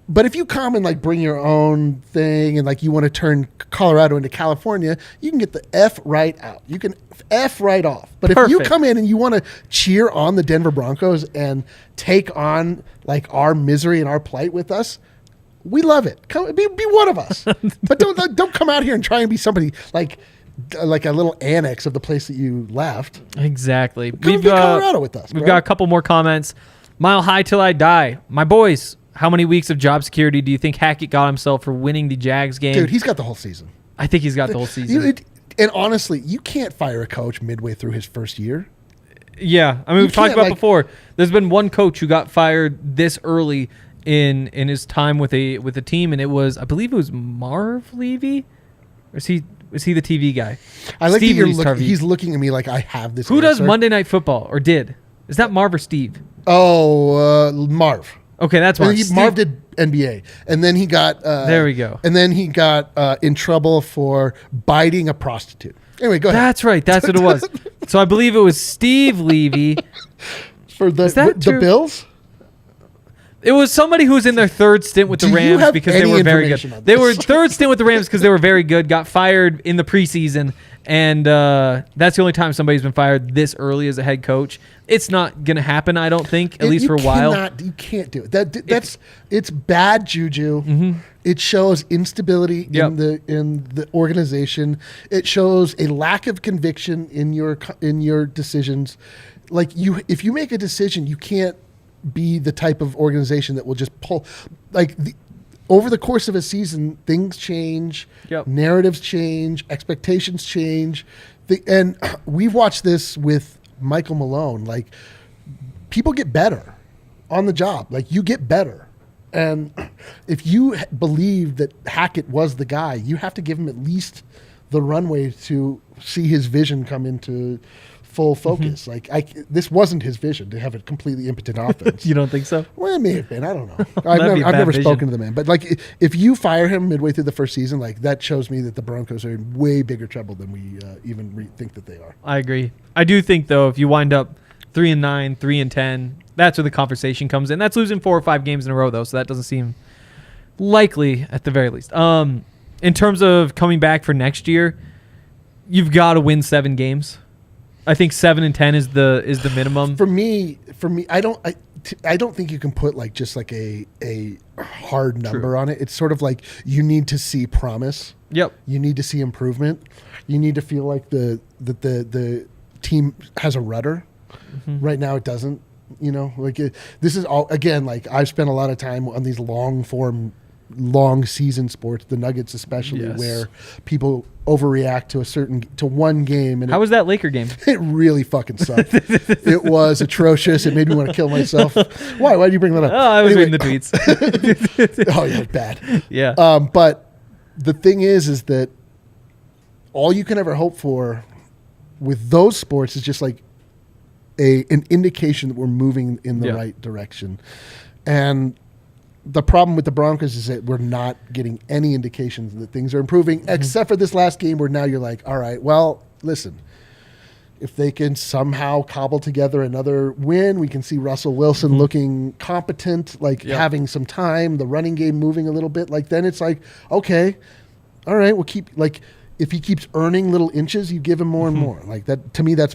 But if you come and like bring your own thing and like you want to turn Colorado into California, you can get the F right out. You can F right off. But if you Perfect. come in and you want to cheer on the Denver Broncos and take on like our misery and our plight with us, we love it. Come, be one of us. But don't come out here and try and be somebody like a little annex of the place that you left. Exactly. Come be Colorado with us. We've bro. got a couple more comments. Mile high till I die. My boys, how many weeks of job security do you think Hackett got himself for winning the Jags game? Dude, he's got the whole season. I think he's got the whole season. And honestly, you can't fire a coach midway through his first year. Yeah. I mean, we've talked can't, about like- before. There's been one coach who got fired this early in his time with a team, and it was, I believe it was Marv Levy? Or is he the TV guy? I like Steve that Reese-Tarvey. he's looking at me like I have this. Who does answer. Monday Night Football, or did? Is that Marv or Steve? Oh, Marv. Okay, that's And Marv. Marv did NBA, and then he got There we go. And then he got in trouble for biting a prostitute. Anyway, go ahead. That's right. That's what it was. So I believe it was Steve Levy. For the true? Bills. It was somebody who was in their third stint with the Do you Rams have because they any were very good. information on They this? were third stint with the Rams because they were very good. Got fired in the preseason, and that's the only time somebody's been fired this early as a head coach. It's not going to happen, I don't think, at least for a while. You can't do it. It's bad juju. It shows instability in the organization. It shows a lack of conviction in your decisions. Like if you make a decision, you can't be the type of organization that will just pull. Over the course of a season, things change, narratives change, expectations change, and we've watched this with Michael Malone. Like, people get better on the job. Like, you get better, and if you believe that Hackett was the guy, you have to give him at least the runway to see his vision come into full focus. This wasn't his vision to have a completely impotent offense. You don't think so? Well, it may have been. I don't know. That'd be a I've bad never vision. spoken to the man, but if you fire him midway through the first season, that shows me that the Broncos are in way bigger trouble than we even think that they are. I agree. I do think though, if you wind up 3-9, 3-10, that's where the conversation comes in. That's losing 4 or 5 games in a row though, so that doesn't seem likely at the very least. In terms of coming back for next year, you've got to win 7 games. I think 7-10 is the minimum. For me, I don't think you can put just a hard number on it. It's sort of like you need to see promise. Yep. You need to see improvement. You need to feel like the team has a rudder. Right now, it doesn't. This is all again. I've spent a lot of time on these long season sports, the Nuggets especially, where people overreact to one game. And how was that Laker game? It really fucking sucked. It was atrocious. It made me want to kill myself. Why? Why did you bring that up? Oh, I was reading the tweets. Oh yeah, bad. Yeah. But the thing is that all you can ever hope for with those sports is just an indication that we're moving in the right direction. And the problem with the Broncos is that we're not getting any indications that things are improving, except for this last game where now you're like, all right, well, listen, if they can somehow cobble together another win, we can see Russell Wilson looking competent, having some time, the running game moving a little bit. Then it's okay, all right, we'll keep if he keeps earning little inches, you give him more and more. That to me, that's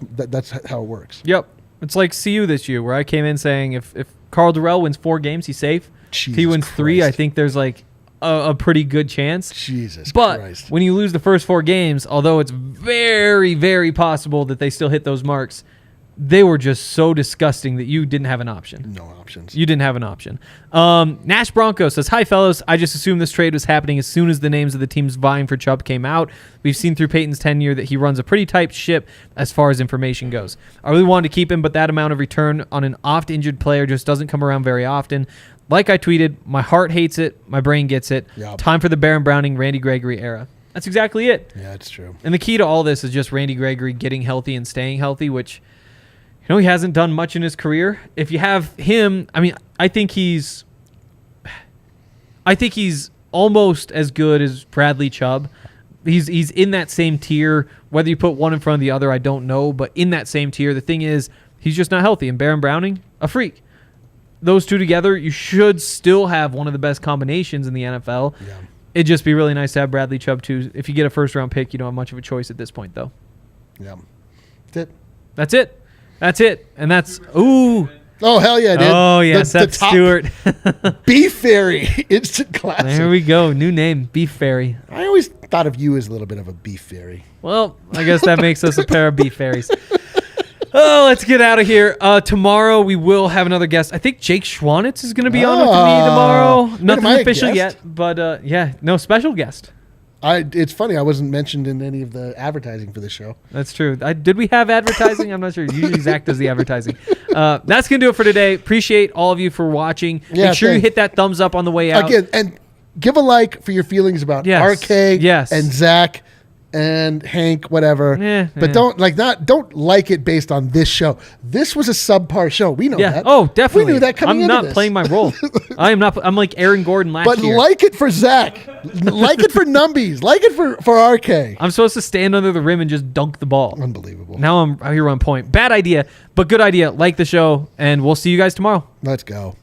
how it works. Yep. It's like CU this year, where I came in saying if Carl Durrell wins 4 games, he's safe. Jesus if he wins Christ. 3, I think there's a pretty good chance. Jesus but Christ. when you lose the first 4 games, although it's very, very possible that they still hit those marks, they were just so disgusting that you didn't have an option. No options. You didn't have an option. Nash Bronco says, hi, fellas. I just assumed this trade was happening as soon as the names of the teams vying for Chubb came out. We've seen through Paton's tenure that he runs a pretty tight ship as far as information goes. I really wanted to keep him, but that amount of return on an oft-injured player just doesn't come around very often. Like I tweeted, my heart hates it, my brain gets it. Yep. Time for the Baron Browning, Randy Gregory era. That's exactly it. Yeah, it's true. And the key to all this is just Randy Gregory getting healthy and staying healthy, which he hasn't done much in his career. If you have him, I think he's almost as good as Bradley Chubb. He's in that same tier. Whether you put one in front of the other, I don't know, but in that same tier. The thing is, he's just not healthy. And Baron Browning, a freak. Those two together, you should still have one of the best combinations in the NFL. Yeah. It'd just be really nice to have Bradley Chubb too. If you get a first-round pick, you don't have much of a choice at this point, though. Yeah. That's it. That's it. And that's ooh. Oh hell yeah, dude. Oh yes, that's top Stewart. Beef Fairy, instant classic. There we go. New name, Beef Fairy. I always thought of you as a little bit of a beef fairy. Well, I guess that makes us a pair of beef fairies. Oh, let's get out of here. Tomorrow we will have another guest. I think Jake Schwanitz is going to be on with me tomorrow. Nothing official yet, but no special guest. It's funny, I wasn't mentioned in any of the advertising for the show. That's true. Did we have advertising? I'm not sure. Usually Zach does the advertising. That's going to do it for today. Appreciate all of you for watching. Yeah, Make sure you thanks. hit that thumbs up on the way out. Again, and give a like for your feelings about Yes. RK Yes. and Zach and Hank, whatever. But don't like it based on this show. This was a subpar show. We know that. Oh, definitely. We knew that coming into this. I'm not playing my role. I am not. I'm like Aaron Gordon last year. But like it for Zach. Like it for Numbies. Like it for RK. I'm supposed to stand under the rim and just dunk the ball. Unbelievable. Now I'm here on point. Bad idea, but good idea. Like the show, and we'll see you guys tomorrow. Let's go.